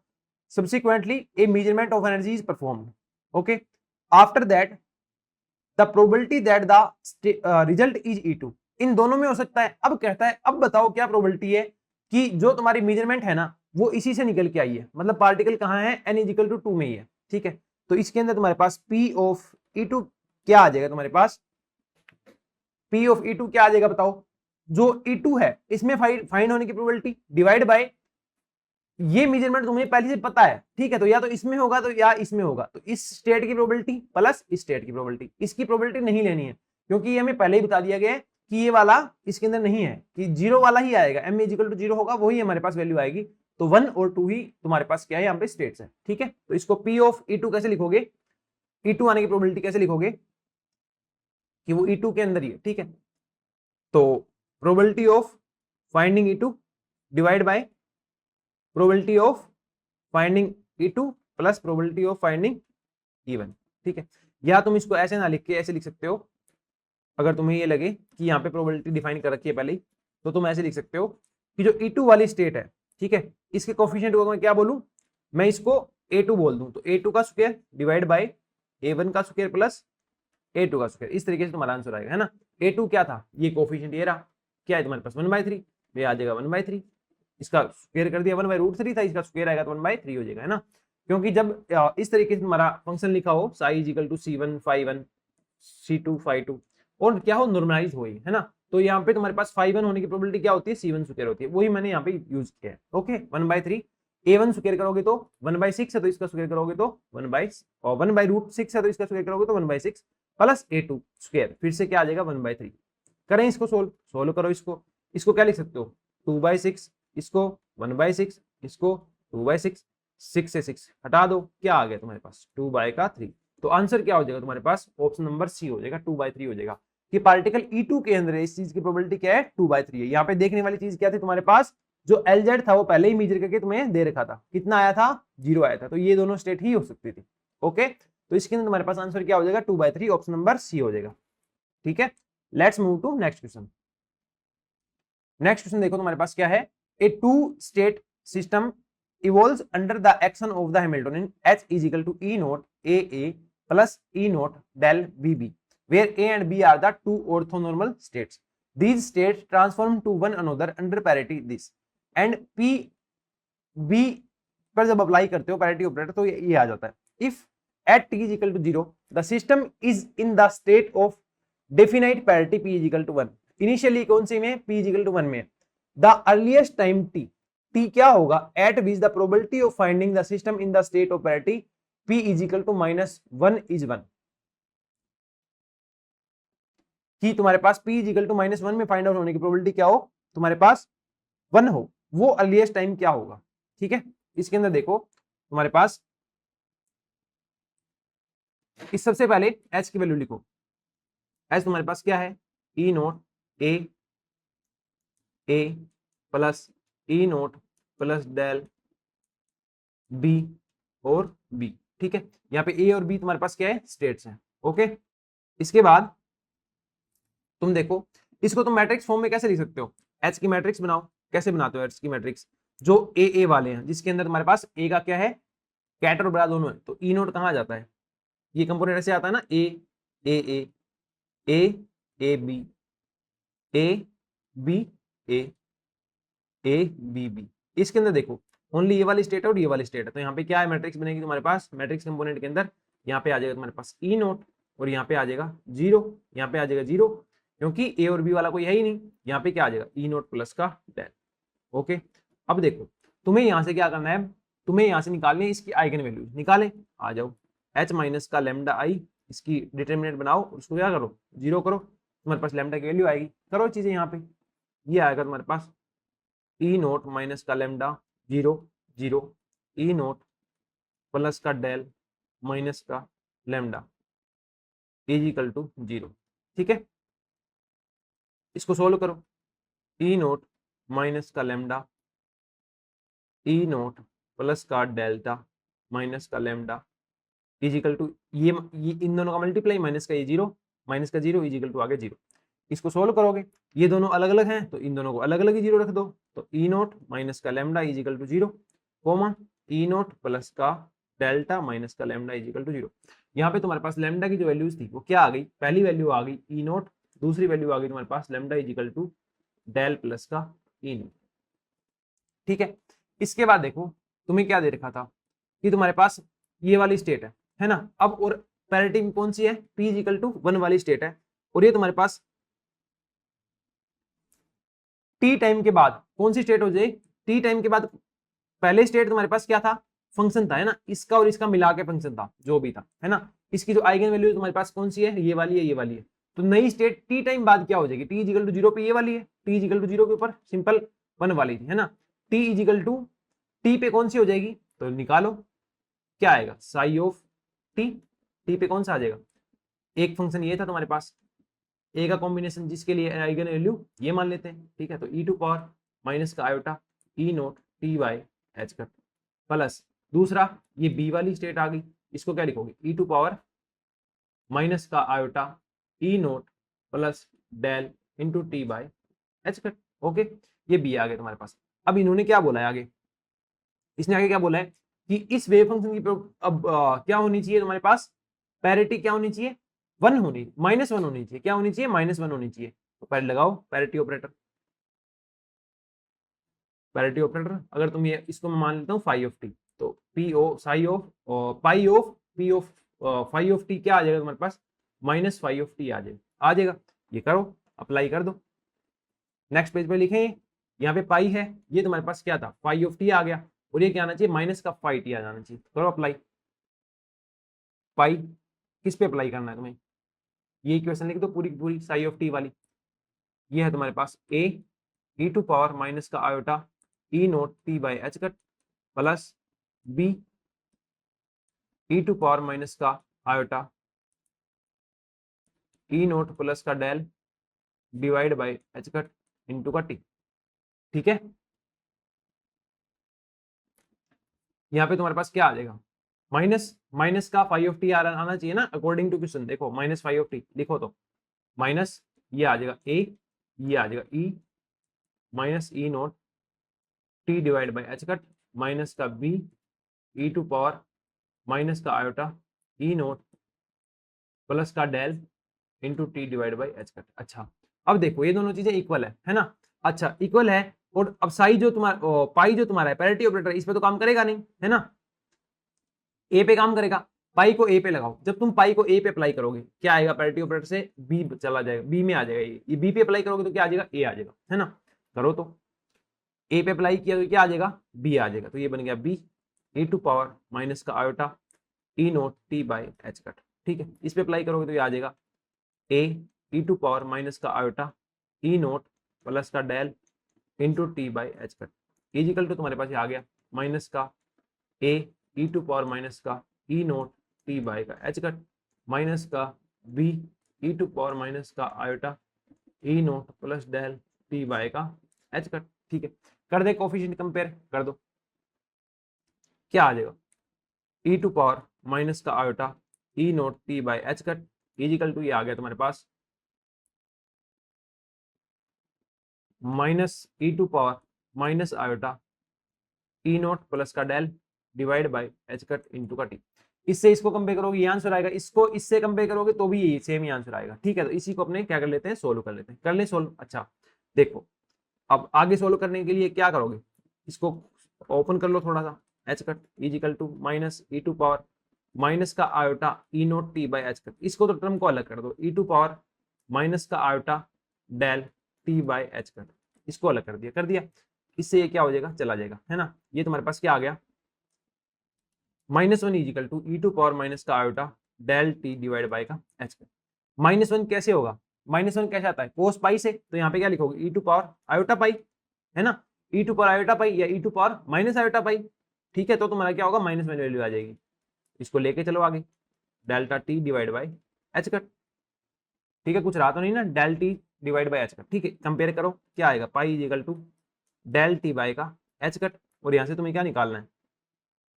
subsequently a measurement of energy is performed, okay, after that the probability that the result is E2, इन दोनों में हो सकता है। अब कहता है, अब बताओ क्या प्रोबेबिलिटी है कि जो तुम्हारी मेजरमेंट है ना वो इसी से निकल के आई है, मतलब पार्टिकल कहाँ है, N इजिकल टू 2 में ही है, ठीक है। तो इसके अंदर तुम्हारे पास P ऑफ E2 क्या आ जाएगा, तुम्हारे पास P ऑफ E2 क्या आ जाएगा बताओ, जो E2 है इसमें फाइंड होने की प्रोबेबिलिटी डिवाइड बाय ये मेजरमेंट तुम्हें पहले से पता है, ठीक है। तो या तो इसमें होगा तो या इसमें होगा, तो इस स्टेट की प्रोबेबिलिटी प्लस इस स्टेट की प्रोबेबिलिटी, इसकी प्रोबेबिलिटी नहीं लेनी है क्योंकि ये हमें पहले ही बता दिया गया है कि ये वाला इसके अंदर नहीं है, कि 0 वाला ही आएगा, M इजिकल टू 0 होगा, वही हमारे पास वैल्यू आएगी। तो 1 और 2 ही तुम्हारे पास क्या है, यहाँ पे स्टेट्स है, ठीक है। तो इसको P ऑफ E2 कैसे लिखोगे, E2 आने की प्रोबेबिलिटी कैसे लिखोगे कि वो E2 के अंदर ही है, ठीक है। तो probability of finding E2 divide by probability of finding E2 plus probability of finding E1, ठीक है। या तुम इसको ऐसे ना लिख के ऐसे लिख सकते हो, अगर तुम्हें ये लगे कि यहाँ पे प्रोबेबिलिटी डिफाइन कर रखी है पहले ही, तो तुम ऐसे लिख सकते हो कि जो E2 वाली स्टेट है, ठीक है, इसके कोफिशिएंट को मैं क्या बोलूं, मैं इसको A2 बोल दूं, तो A2 का स्क्वायर डिवाइड बाय A1 का स्क्वायर प्लस A2 का स्क्वायर, इस तरीके से तुम्हारा आंसर आएगा, है ना। A2 क्या था, ये कोफिशिएंट ये रहा, क्या है तुम्हारे पास 1/3, ये आ जाएगा 1/3, इसका स्क्वायर कर दिया 1/√3 था, इसका स्क्वायर आएगा तो 1/3 हो जाएगा, है ना। क्योंकि जब इस तरीके से तुम्हारा फंक्शन लिखा हो Sai is equal to C1 φ1 C2 φ2 और क्या हो नॉर्मलाइज हो, है ना, तो यहाँ पे तुम्हारे पास φ1 होने की प्रोबेबिलिटी क्या होती है, C1 स्क्वायर होती है, वही मैंने यहाँ पे यूज किया है। ओके 1/3 A1 स्क्वायर करोगे तो 1/6 है, तो इसका स्क्वायर करोगे तो 1/√6 है, तो इसका स्क्वायर करोगे तो 1/6 प्लस A2 स्क्वायर, फिर से क्या आ जाएगा 1/3। करें इसको सोल्व करो, इसको क्या लिख सकते हो 2/6, इसको 1/6, इसको 2/6, 6 से 6 हटा दो, क्या आ गया तुम्हारे पास 2/3। तो आंसर क्या हो जाएगा तुम्हारे पास, ऑप्शन नंबर सी हो जाएगा, 2/3 हो जाएगा कि पार्टिकल E2 के अंदर है, इस चीज की प्रोबेबिलिटी क्या है 2/3 है। यहाँ पे देखने वाली चीज क्या थी तुम्हारे पास, जो LZ था वो पहले ही मेजर करके तुम्हें दे रखा था, कितना आया था 0 आया था, तो ये दोनों स्टेट ही हो सकती थी। ओके तो इसके अंदर तुम्हारे पास आंसर क्या हो जाएगा 2/3, ऑप्शन नंबर सी हो जाएगा। ठीक है, let's move to next question. Next question देखो तुम्हारे पास क्या है, a two state system evolves under the action of the Hamiltonian H is equal to E naught AA plus E naught del BB, where A and B are the two orthonormal states. These states transform to one another under parity this and P B पर जब apply करते हो parity operator तो ये आ जाता है। If at t is equal to 0 the system is in the state of definite parity P is equal to 1। Initially कौन सी में P is equal to 1 में, the earliest time t T क्या होगा at which the probability of finding the system in the state of parity P is equal to -1 is 1, कि तुम्हारे पास P is equal to -1 में find out होने की probability क्या हो तुम्हारे पास 1 हो, वो अर्लीस्ट टाइम क्या होगा। ठीक है, इसके अंदर देखो तुम्हारे पास इस सबसे पहले H की वैल्यू लिखो, H तुम्हारे पास क्या है E naught A plus E naught plus del B और B। ठीक है, यहाँ पे A और B तुम्हारे पास क्या है स्टेट्स हैं। ओके इसके बाद तुम देखो इसको तुम मैट्रिक्स फॉर्म में कैसे लिख सकते हो, H की मैट्रिक्स बनाओ, कैसे बनाते हो H की मैट्रिक्स, जो A वाले हैं जिसके अंदर तुम्हारे पास A का क्या है कैट और बड़ा दोनों है, तो E नोट कहाँ जाता है, ये कंपोनेंट ऐसे आता है ना A A A A B A B A A B B। इसके अंदर देखो ओनली ये वाली स्टेट है और ये वाली स्टेट है, तो यहाँ पे क्या है मैट्रिक्स बनेगी तुम्हारे पास, मैट्रिक्स कंपोनेंट के अंदर यहाँ पे आ जाएगा तुम्हारे पास E नोट और यहाँ पे आ जाएगा 0, यहाँ पे आ जाएगा 0 क्योंकि A और B वाला कोई है ही नहीं, यहाँ पे क्या आ जाएगा E नोट प्लस का डेल। ओके अब देखो तुम्हें यहाँ से क्या करना है, तुम्हें यहाँ से निकालनी है इसकी आइगन वैल्यू, निकाले आ जाओ H माइनस का लैम्डा आई, इसकी डिटर्मिनेंट बनाओ और उसको क्या करो 0 करो, तुम्हारे पास लैम्डा की वैल्यू आएगी, करो चीजें यहाँ पे, ये आएगा तुम्हारे पास E नोट माइनस का लैम्डा 0 0 E नोट प्लस का डेल माइनस का लैम्डा इज इक्वल टू 0। ठीक है, इसको सोल्व करो, E नोट माइनस का लैम्डा E नोट प्लस का डेल्टा माइनस का लैम्डा इज इक्वल टू ये इन दोनों का मल्टीप्लाई माइनस का ये 0 माइनस का 0 इज इक्वल टू आगे 0। इसको सोल्व करोगे ये दोनों अलग अलग हैं तो इन दोनों को अलग अलग ही 0 रख दो, तो E नोट माइनस का lambda is equal to 0 comma E naught plus का डेल्टा माइनस का लैम्डा इज इक्वल टू 0। यहाँ पे तुम्हारे पास लैम्डा की जो वैल्यूज थी वो क्या आ गई, पहली वैल्यू आ गई E नोट, दूसरी वैल्यू आ गई तुम्हारे पास lambda is equal to del plus का E नोट। ठीक है, इसके बाद देखो तुम्हें क्या दे रखा था कि तुम्हारे पास ये वाली स्टेट है ना, अब और पैरिटी में कौन सी है P इज इक्वल टू 1 वाली स्टेट है, और ये तुम्हारे पास T टाइम के बाद कौन सी स्टेट हो जाए, T टाइम के बाद पहले स्टेट तुम्हारे पास क्या था फंक्शन था, है ना, इसका और इसका मिला के फंक्शन था जो भी था, है ना, इसकी जो आइगन वैल्यू तुम्हारे पास कौन सी है ये वाली है ये वाली है, तो नई स्टेट T टाइम बाद क्या हो जाएगी, T इज इक्वल टू 0 पे ये वाली है, T इज इक्वल टू 0 के ऊपर सिंपल 1 वाली थी, है ना, T is equal to T पे कौन सी हो जाएगी, तो निकालो क्या आएगा साई ऑफ T पे कौन सा आ जाएगा, एक फंक्शन ये था तुम्हारे पास A का कॉम्बिनेशन जिसके लिए आइगन वैल्यू ये मान लेते हैं। ठीक है, तो e टू पावर माइनस का iota E naught T by H cut plus दूसरा ये B वाली स्टेट आ गई, इसको क्या लिखोगे e टू पावर माइनस का iota E naught plus del into T by H cut. Okay, ये B आ गया तुम्हारे पास। अब इन्होंने क्या बोला है आगे, इसने आगे क्या बोला है कि इस वेव फंक्शन की अब क्या होनी चाहिए तुम्हारे पास, पैरिटी क्या होनी चाहिए -1 होनी चाहिए, क्या होनी चाहिए -1 होनी चाहिए, तो पहले लगाओ पैरिटी ऑपरेटर, पैरिटी ऑपरेटर अगर तुम ये इसको मैं मान लेता हूँ फाई ऑफ टी, तो P O psi of pi of P of five of T क्या आ जाएगा तुम्हारे पास, माइनस फाइव ऑफ टी आ जाएगा। ये करो, अप्लाई कर दो। नेक्स्ट पेज पे लिखें, यहाँ पे पाई है, ये तुम्हारे पास क्या था, फाइव ऑफ टी आ गया, और ये क्या आना चाहिए, माइनस का फाइव टी आ जाना चाहिए। करो अप्लाई। पाई किस पे अप्लाई करना है तुम्हें, ये इक्वेशन लिख दो पूरी पूरी साई ऑफ टी वाली। ये है तुम्हारे पास A E to power minus का iota E naught T by H cut plus B E to power minus का आयोटा ई नोट प्लस का del divide by H cut into का टी। ठीक है, यहाँ पे तुम्हारे पास क्या आ जाएगा, माइनस माइनस का फाइव ऑफ टी आना चाहिए ना अकॉर्डिंग टू क्वेश्चन। देखो माइनस फाइव ऑफ टी लिखो तो माइनस ये आ जाएगा ए, ये आ जाएगा e minus e naught t divide by H cut minus का B E to power minus का आयोटा ई नोट प्लस का del into t divide by H cut. अच्छा अब देखो ये दोनों चीजें इक्वल है ना। अच्छा इक्वल है, और अब साई जो तुम्हारा पाई जो तुम्हारा है पैरिटी ऑपरेटर, इस पे तो काम करेगा नहीं है ना, ए पे काम करेगा। पाई को ए पे लगाओ, जब तुम पाई को ए पे अप्लाई करोगे क्या आएगा, पैरिटी ऑपरेटर से बी चला जाएगा, बी में आ जाएगा, ये बी पे अप्लाई करोगे तो क्या आ जाएगा, ए आ जाएगा है ना। करो तो ए पे अप्लाई किया तो क्या आ जाएगा, बी आ जाएगा, तो ये बन गया B a to power minus का iota E naught T by H cut. ठीक है, इस पे अप्लाई करोगे तो ये आ जाएगा A E to power minus का आयोटा ई नोट प्लस का del into T by H cut is equal to तुम्हारे पास ये आ गया माइनस का A E to power minus का ई नोट टी बाई का एच कट माइनस का B E to power minus का iota E naught plus del t by का एच कट। ठीक है, कर दे कोफिशिएंट कंपेयर कर दो, क्या आ जाएगा, ई टू पावर माइनस का iota E naught T by H cut is equal to ये आ गया तुम्हारे पास minus e to power minus iota E naught plus का del divide by H cut into का टी। इससे इसको कंपेयर करोगे ये आंसर आएगा, इसको इससे कंपेयर करोगे तो भी ये सेम ही आंसर आएगा। ठीक है, तो इसी को अपने क्या कर लेते हैं, सोल्व कर लेते हैं, कर ले सोल्व। अच्छा देखो अब आगे सोल्व करने के लिए क्या करोगे, इसको ओपन कर लो थोड़ा सा, h cut is equal to minus e to power minus का iota E naught T by H cut, इसको तो टर्म को अलग कर दो, ई टू पावर माइनस का iota del t by H cut, इसको अलग कर दिया, कर दिया, इससे ये क्या हो जाएगा, चला जाएगा है ना। ये तुम्हारे पास क्या आ गया, minus one is equal to E to power minus का iota del t divide by का एच कट। माइनस वन कैसे होगा, माइनस वन कैसे आता है, कोस पाई से, तो यहाँ पे क्या लिखोगे, e to power iota pi है ना, e to power iota pi या e to power minus iota pi. ठीक है, तो तुम्हारा क्या होगा, माइनस वन वैल्यू आ जाएगी, इसको लेके चलो आगे, delta t divide by H cut. ठीक है, कुछ रहा तो नहीं ना, del t divide by H cut. ठीक है, कंपेयर करो क्या आएगा, pi is equal to del t by का एच कट, और यहाँ से तुम्हें क्या निकालना है,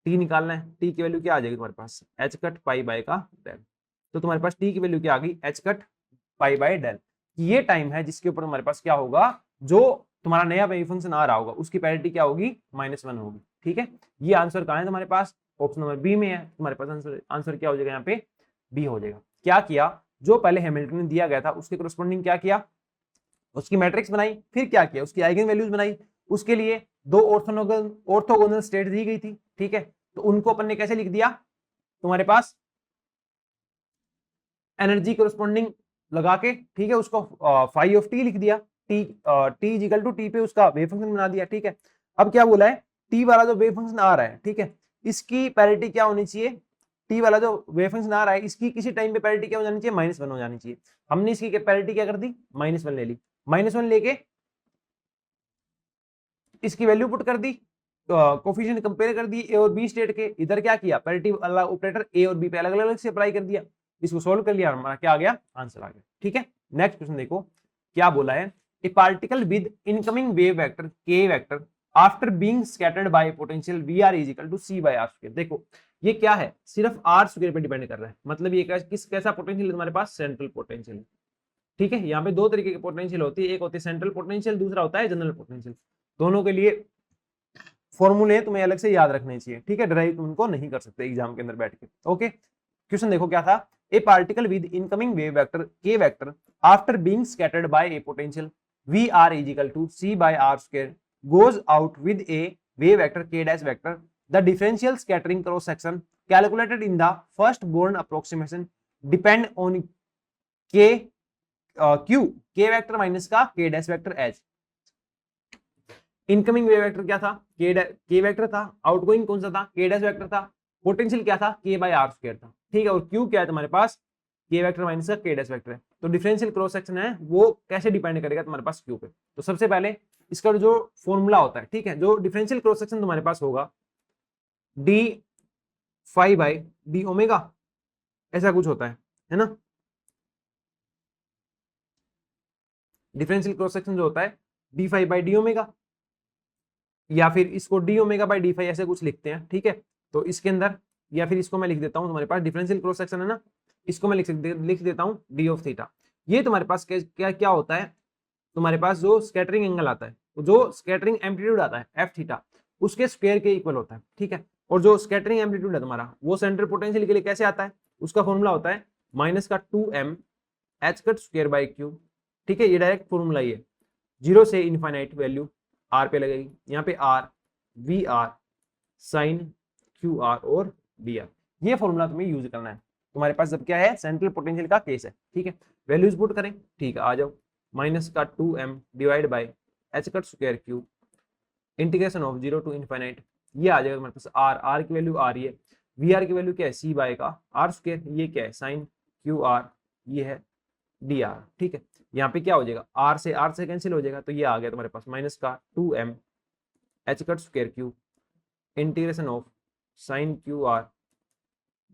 टी निकालना है, टी की वैल्यू क्या आ जाएगी तुम्हारे पास, एच कट पाई बाई का डेल। तो तुम्हारे पास टी की वैल्यू क्या आ गई, H cut pi by del. ये टाइम है जिसके ऊपर तुम्हारे पास क्या होगा, जो तुम्हारा नया वेव फंक्शन आ रहा होगा उसकी पैरिटी क्या होगी, माइनस वन होगी। ठीक है, ये आंसर कहाँ है तुम्हारे पास, ऑप्शन नंबर बी में है, तुम्हारे पास आंसर क्या हो जाएगा, यहाँ पे बी हो जाएगा। क्या किया, जो पहले हैमिल्टन ने दिया गया था उसके करस्पॉन्डिंग क्या किया, उसकी मैट्रिक्स बनाई, फिर क्या किया, उसकी आइगन वैल्यूज बनाई, उसके लिए दो ऑर्थोगोनल स्टेट दी गई थी। ठीक है, तो उनको अपन ने कैसे लिख दिया, तुम्हारे पास एनर्जी करस्पॉन्डिंग लगा के, ठीक है, उसको फाई ऑफ टी लिख दिया, टी इजिकल टू टी पे उसका वेव फंक्शन बना दिया। ठीक है, अब क्या बोला है, टी वाला जो वेव फंक्शन आ रहा है, ठीक है, इसकी पैरिटी क्या होनी चाहिए, टी वाला जो वेव फंक्शन आ रहा है इसकी किसी टाइम पे पैरिटी क्या हो जानी चाहिए, माइनस वन हो जानी चाहिए। हमने इसकी पैरिटी क्या कर दी, माइनस वन ले ली, माइनस वन लेके इसकी वैल्यू पुट कर दी, कोफिशिएंट कंपेयर कर दी ए और बी स्टेट के, इधर क्या किया, पैरिटी वाला ऑपरेटर ए और बी पे अलग अलग से अप्लाई कर दिया, इसको सोल्व कर लिया, हमारा क्या आ गया, आंसर आ गया। ठीक है, नेक्स्ट क्वेश्चन देखो क्या बोला है, a particle with incoming wave vector k vector after being scattered by potential V r is equal to C by r square. देखो ये क्या है, सिर्फ आर स्क्वायर पे डिपेंड कर रहा है, मतलब ये कैसा पोटेंशियल है तुम्हारे पास, सेंट्रल पोटेंशियल है। ठीक है, यहाँ पे दो तरीके के पोटेंशियल होती है, एक होती है सेंट्रल पोटेंशियल, दूसरा होता है जनरल पोटेंशियल। दोनों के लिए फॉर्मूले तुम्हें अलग से याद रखने चाहिए। ठीक है, ड्राइव तुम उनको नहीं कर सकते एग्जाम के अंदर बैठ के। ओके, क्वेश्चन देखो क्या था, a particle with incoming wave vector k vector after being scattered by a potential V r is equal to C by r square goes out with a wave vector k dash vector the differential scattering cross section calculated in the first Born approximation depend on k q k vector minus का k dash vector h. Incoming wave vector क्या था, के vector था, outgoing कौन सा था, के dash vector था, पोटेंशियल क्या था, के बाय आर स्क्वायर था, ठीक है। और क्यू क्या है तुम्हारे पास, के वेक्टर माइनस का के डैश वेक्टर है। तो डिफरेंशियल क्रॉस सेक्शन है वो कैसे डिपेंड करेगा तुम्हारे पास क्यू पे। तो सबसे पहले इसका जो फॉर्मूला होता है, ठीक है, जो डिफरेंशियल क्रॉस सेक्शन तुम्हारे पास होगा D phi by D omega, ऐसा कुछ होता है ना। डिफरेंशियल क्रॉस सेक्शन जो होता है D phi by D omega, या फिर इसको D omega by D phi ऐसे कुछ लिखते हैं, ठीक है। तो इसके अंदर, या फिर इसको मैं लिख देता हूं, तुम्हारे पास डिफरेंशियल क्रॉस सेक्शन है ना, इसको मैं लिख देता हूं डी ऑफ थीटा। ये तुम्हारे पास क्या होता है, तुम्हारे पास जो स्कैटरिंग एंगल आता है, जो स्कैटरिंग एम्पलीट्यूड आता है एफ थीटा, उसके स्क्वायर के इक्वल होता है, ठीक है। और जो स्कैटरिंग एम्पलीट्यूड है तुम्हारा वो सेंट्रल पोटेंशियल के लिए कैसे आता है, उसका फॉर्मूला होता है माइनस का 2m H cut square by Q, ठीक है। ये डायरेक्ट फॉर्मूला ही है, 0 से इनफाइनाइट वैल्यू आर पे लगेगी, यहाँ पे R V R sine Q R और डी आर, ये फॉर्मूला तुम्हें यूज करना है तुम्हारे पास जब क्या है सेंट्रल पोटेंशियल का केस है, ठीक है। वैल्यूज पुट करें, ठीक है, आ जाओ, माइनस का 2m divide by H cut square Q integration of 0 to infinite, ये आ जाएगा हमारे पास आर की वैल्यू आ रही है, वी आर की वैल्यू क्या है सी बाय का आर स्क्वायर, ये क्या है साइन क्यू आर, ये है डी आर, ठीक है। यहाँ पे क्या हो जाएगा, आर से कैंसिल हो जाएगा, तो ये आ गया तुम्हारे पास माइनस का 2m H cut square Q integration of sine Q R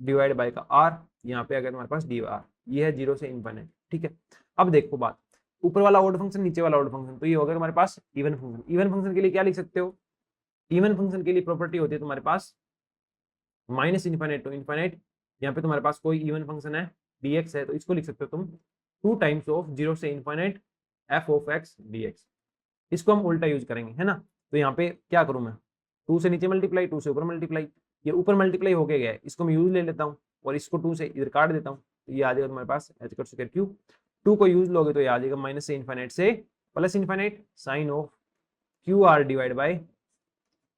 divide by का आर, यहाँ पे आ गया तुम्हारे पास डी आर, ये है 0 से इनफाइनाइट, ठीक है। अब देखो बात, ऊपर वाला ऑड फंक्शन नीचे वाला ऑड फंक्शन, तो ये हो गया तुम्हारे पास इवन फंक्शन। इवन फंक्शन के लिए क्या लिख सकते हो, इवन फंक्शन के लिए प्रॉपर्टी होती है तुम्हारे पास माइनस इनफाइनाइट टू इनफाइनाइट, यहाँ पे तुम्हारे पास कोई इवन फंक्शन है dx है, तो इसको लिख सकते हो तुम 2 टाइम्स ऑफ 0 से infinite f of x dx। इसको हम उल्टा यूज करेंगे, है ना। तो यहाँ पे क्या करूं मैं, 2 से नीचे मल्टीप्लाई, 2 से ऊपर मल्टीप्लाई, ये ऊपर मल्टीप्लाई होके गया है, इसको मैं यूज ले लेता हूँ और इसको 2 से इधर काट देता हूँ, तो ये आ जाएगा तुम्हारे पास एच कट स्क्वायर क्यू, 2 को यूज लोगे तो ये आ जाएगा माइनस से इनफाइनाइट से plus infinite sine of Q R divide by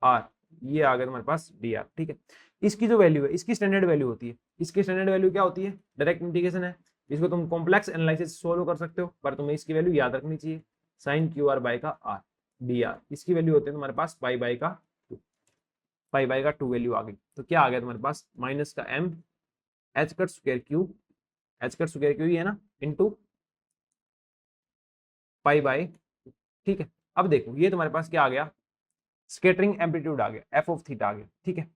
R, ये आ गया तुम्हारे पास डी आर, ठीक है। इसकी जो वैल्यू है, इसकी स्टैंडर्ड वैल्यू होती है, इसकी स्टैंडर्ड वैल्यू क्या होती है, डायरेक्ट इंटीग्रेशन है, इसको तुम कॉम्प्लेक्स एनालिसिस सोल्व कर सकते हो, पर तुम्हें इसकी वैल्यू याद रखनी चाहिए, साइन क्यू आर बाय का आर डी आर, इसकी वैल्यू होती है तुम्हारे पास पाई बाय का 2 वैल्यू आ गई। तो क्या आ गया तुम्हारे पास माइनस का m H cut square Q, H cut square Q है ना, इंटू पाई बाय, ठीक है। अब देखो ये तुम्हारे पास क्या आ गया, स्कैटरिंग एम्पलीट्यूड आ गया, एफ ऑफ थीटा आ गया, ठीक है।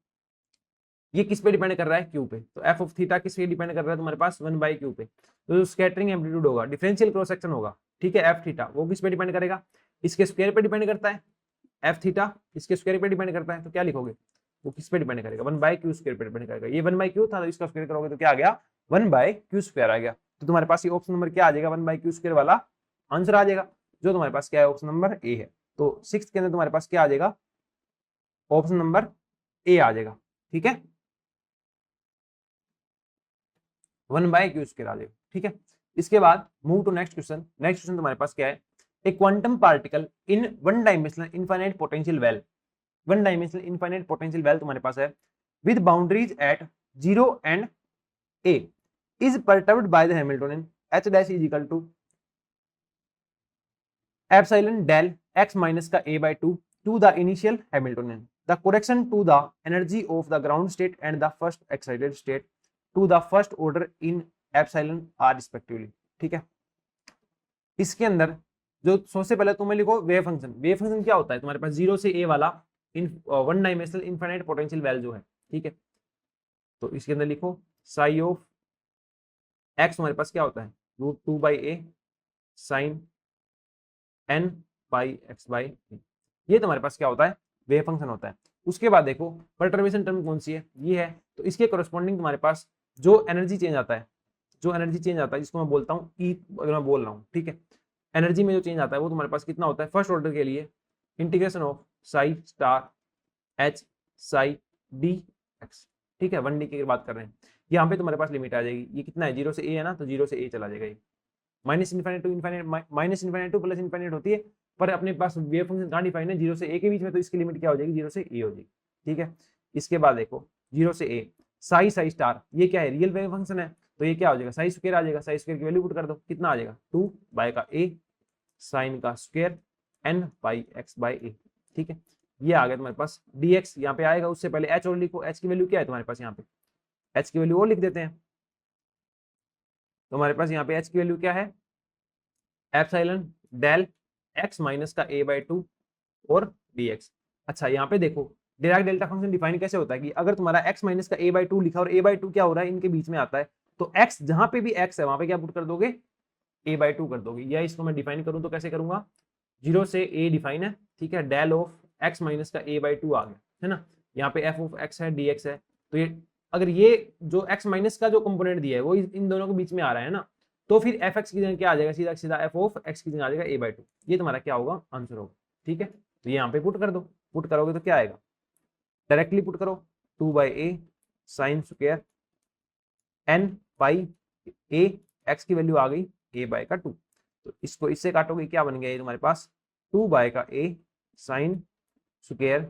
ये किस पे डिपेंड कर रहा है, क्यू पे, तो एफ ऑफ थीटा किस पे डिपेंड कर रहा है तुम्हारे पास 1 बाई क्यू पे। तो जो स्कैटरिंग एम्पलीट्यूड होगा, डिफरेंशियल क्रॉस सेक्शन होगा, ठीक है, एफ थीटा, वो किस पे डिपेंड करेगा, इसके स्क्वायर पे डिपेंड करता है, एफ थीटा इसके स्क्वायर पे डिपेंड करता है, तो क्या लिखोगे, वो किस पे डिपेंड करेगा, 1 बाई क्यू स्क्वायर पे डिपेंड करेगा। ये 1 बाई क्यू था, तो इसका स्क्वायर करोगे तो क्या आ गया 1 बाई क्यू स्क्वायर आ गया। तो तुम्हारे पास ये ऑप्शन नंबर क्या आ जाएगा, 1 बाई क्यू स्क्वायर वाला आंसर आ जाएगा, जो तुम्हारे पास क्या है, ऑप्शन नंबर ए है। तो 6th के अंदर तुम्हारे पास क्या आ जाएगा, ऑप्शन नंबर ए आ जाएगा, ठीक है, 1 बाई क्यू स्क्वायर आ जाएगा, ठीक है। इसके बाद move to next question. Next question तुम्हारे पास क्या है, a quantum particle in one dimensional infinite potential well, one dimensional infinite potential well तुम्हारे पास है, with boundaries at 0 and a is perturbed by the Hamiltonian h dash is equal to epsilon del x minus का a by 2 to the initial Hamiltonian, the correction to the energy of the ground state and the first excited state to the first order in epsilon r respectively, ठीक है। इसके अंदर जो सबसे पहले तुम्हें लिखो वेव फंक्शन। वेव फंक्शन क्या होता है तुम्हारे पास, 0 से a वाला one dimensional infinite potential well जो है, ठीक है। तो इसके अंदर लिखो साई ऑफ एक्स तुम्हारे पास क्या होता है, √2 by a sine n by x by a, ये तुम्हारे पास क्या होता है, वेव फंक्शन होता है। उसके बाद देखो परटर्बेशन टर्म कौन सी है, ये है, तो इसके कोरस्पॉन्डिंग तुम्हारे पास जो एनर्जी चेंज आता है, जो एनर्जी चेंज आता है जिसको मैं बोलता हूँ ई, अगर मैं बोल रहा हूँ, ठीक है, एनर्जी में जो चेंज आता है वो तुम्हारे पास कितना होता है, फर्स्ट ऑर्डर के लिए integration of Sai star H Sai D x, ठीक है, 1D की बात कर रहे हैं। यहाँ पे तुम्हारे पास लिमिट आ जाएगी, ये कितना है 0 से a है ना, तो 0 से a चला जाएगा, ये minus infinite to infinite, minus infinite to plus infinite होती है, पर अपने पास वेव फंक्शन कहाँ डिफाइन है 0 से a के बीच में, तो इसकी लिमिट क्या हो जाएगी 0 से a हो जाएगी, ठीक है। इसके बाद देखो 0 से a साई साई स्टार, ये क्या है, रियल वेव फंक्शन है, तो ये क्या हो जाएगा, साई स्क्वायर आ जाएगा, साई स्क्वायर की वैल्यू पुट कर दो, कितना आ जाएगा 2 बाय का a साइन का square n by x by a। ठीक है, ये आ गया तुम्हारे पास dx, यहाँ पे आएगा, उससे पहले h और लिखो, h की वैल्यू क्या है तुम्हारे पास, यहाँ पे h की वैल्यू और लिख देते हैं, तो हमारे पास यहाँ पे h की वैल्यू क्या है, एप्सिलॉन डेल x माइनस का a बाई 2 और dx। अच्छा, यहाँ पे देखो डिराक डेल्टा फंक्शन डिफाइन कैसे होता है कि अगर तुम्हारा x माइनस का a बाई 2 लिखा और a बाई 2 क्या हो रहा है, इनके बीच में आता है, तो x जहां पे भी x है वहां पे क्या पुट कर दोगे, a बाई 2 कर दोगे। या इसको मैं डिफाइन करूं तो कैसे करूंगा, 0 से a डिफाइन है, ठीक है, डेल ऑफ x माइनस का a बाई 2 आ गया, है ना, यहाँ पे f ऑफ x है dx है, तो ये अगर ये जो x माइनस का जो कंपोनेंट दिया है वो इन दोनों के बीच में आ रहा है ना, तो फिर fx की जगह क्या आ जाएगा, सीधा सीधा f ऑफ x की जगह आ जाएगा a बाई 2, ये तुम्हारा क्या होगा, आंसर होगा। ठीक है, तो यहाँ पे पुट कर दो, पुट करोगे तो क्या आएगा, डायरेक्टली पुट करो 2 by a sine square n pi a, x की वैल्यू आ गई a बाय का 2, तो इसको इससे काटोगे क्या बन गया, ये तुम्हारे पास 2 बाय का a sine square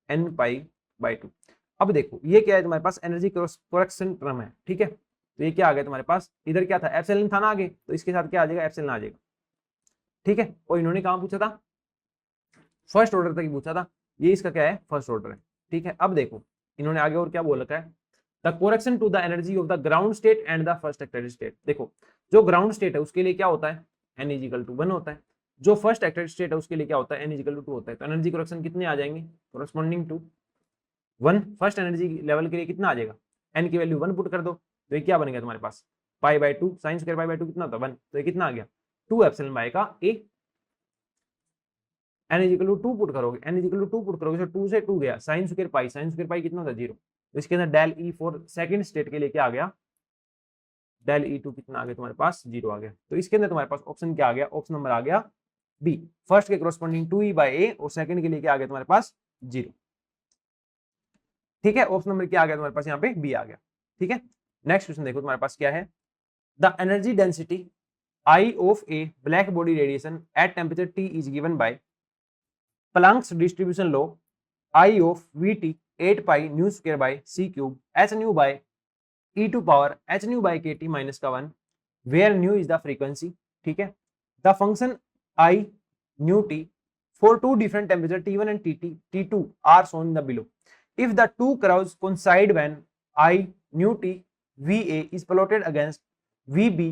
n pi by 2। अब देखो ये क्या है, तुम्हारे पास एनर्जी करेक्शन टर्म है, ठीक है, तो ये क्या आ गया तुम्हारे पास, इधर क्या था, एप्सिलॉन था ना आगे, तो इसके साथ क्या आ जाएगा, एप्सिलॉन आ जाएगा। ठीक है, और इन्होंने कहाँ पूछा था, फर्स्ट ऑर्डर तक ही पूछा था, ये इसका क्या है, फर्स्ट ऑर्डर है। ठीक है, अब देखो इन्होंने आगे और क्या बोल रखा है, the correction to the energy of the ground state and the first excited state. देखो जो ग्राउंड स्टेट है उसके लिए क्या होता है, n इजिकल टू 1 होता है, जो फर्स्ट एक्टेड स्टेट है उसके लिए क्या होता है, n इजिकल टू 2 होता है, तो एनर्जी करेक्शन कितने आ जाएंगे, corresponding to 1, first energy level के लिए कितना आ जाएगा, n की वैल्यू 1 पुट कर दो, तो ये क्या बनेगा तुम्हारे पास, pi by 2 sine square pi by 2 कितना होता है 1, तो ये कितना आ गया 2 एप्सिलॉन बाय का a, n is equal to 2 put करोगे, n इजिकल टू 2 पुट करोगे, तो 2 से 2 गया, sine square pi, sine square pi कितना होता है 0, तो इसके अंदर del E for second state के लिए क्या आ गया, डेल E2 कितना आ गया तुम्हारे पास 0 आ गया, तो इसके अंदर तुम्हारे पास ऑप्शन क्या आ गया, ऑप्शन नंबर आ गया बी, फर्स्ट के कॉरेस्पॉन्डिंग 2e बाय a और सेकंड के लिए क्या आ गया तुम्हारे पास 0। ठीक है, ऑप्शन नंबर क्या आ गया तुम्हारे पास, यहाँ पे बी आ गया। ठीक है, नेक्स्ट क्वेश्चन देखो तुम्हारे पास क्या है, the energy density I of a black body radiation at temperature T is given by Planck's distribution law I of Vt 8 pi nu square by c cube h nu by e to power h nu by kt minus का 1 where nu is the frequency। ठीक है, the function I nu t for two different temperature T1 and T2 are shown in the below। If the two curves coincide when I nu t Va is plotted against Vb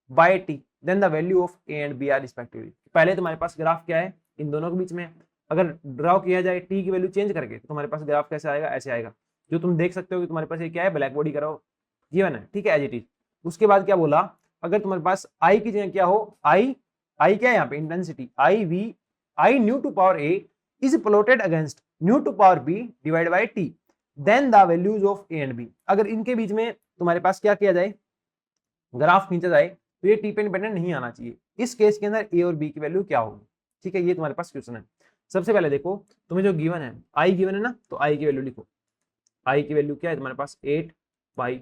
by t then the value of a and b are respectively। पहले तुम्हारे पास graph क्या है, इन दोनों के बीच में अगर draw किया जाए t की वैल्यू चेंज करके, तो तुम्हारे पास ग्राफ कैसे आएगा, ऐसे आएगा, जो तुम देख सकते हो कि तुम्हारे पास ये क्या है, ब्लैक बॉडी करो गिवन है, ठीक है, एज इट इज। उसके बाद क्या बोला, अगर तुम्हारे पास आई की जगह क्या हो, आई आई क्या है यहाँ पे, intensity I V I nu to power A is plotted against nu to power B divide by T then the values of A and B. अगर इनके बीच में तुम्हारे पास क्या किया जाए, ग्राफ खींचा जाए, तो ये टी पे इंडिपेंडेंट नहीं आना चाहिए। इस केस के अंदर ए और बी की वैल्यू क्या होगी, ठीक है, ये तुम्हारे पास क्वेश्चन है। सबसे पहले देखो तुम्हें जो गिवन है, आई गिवन है ना, तो आई की वैल्यू लिखो, आई की वैल्यू क्या है तुम्हारे पास 8 by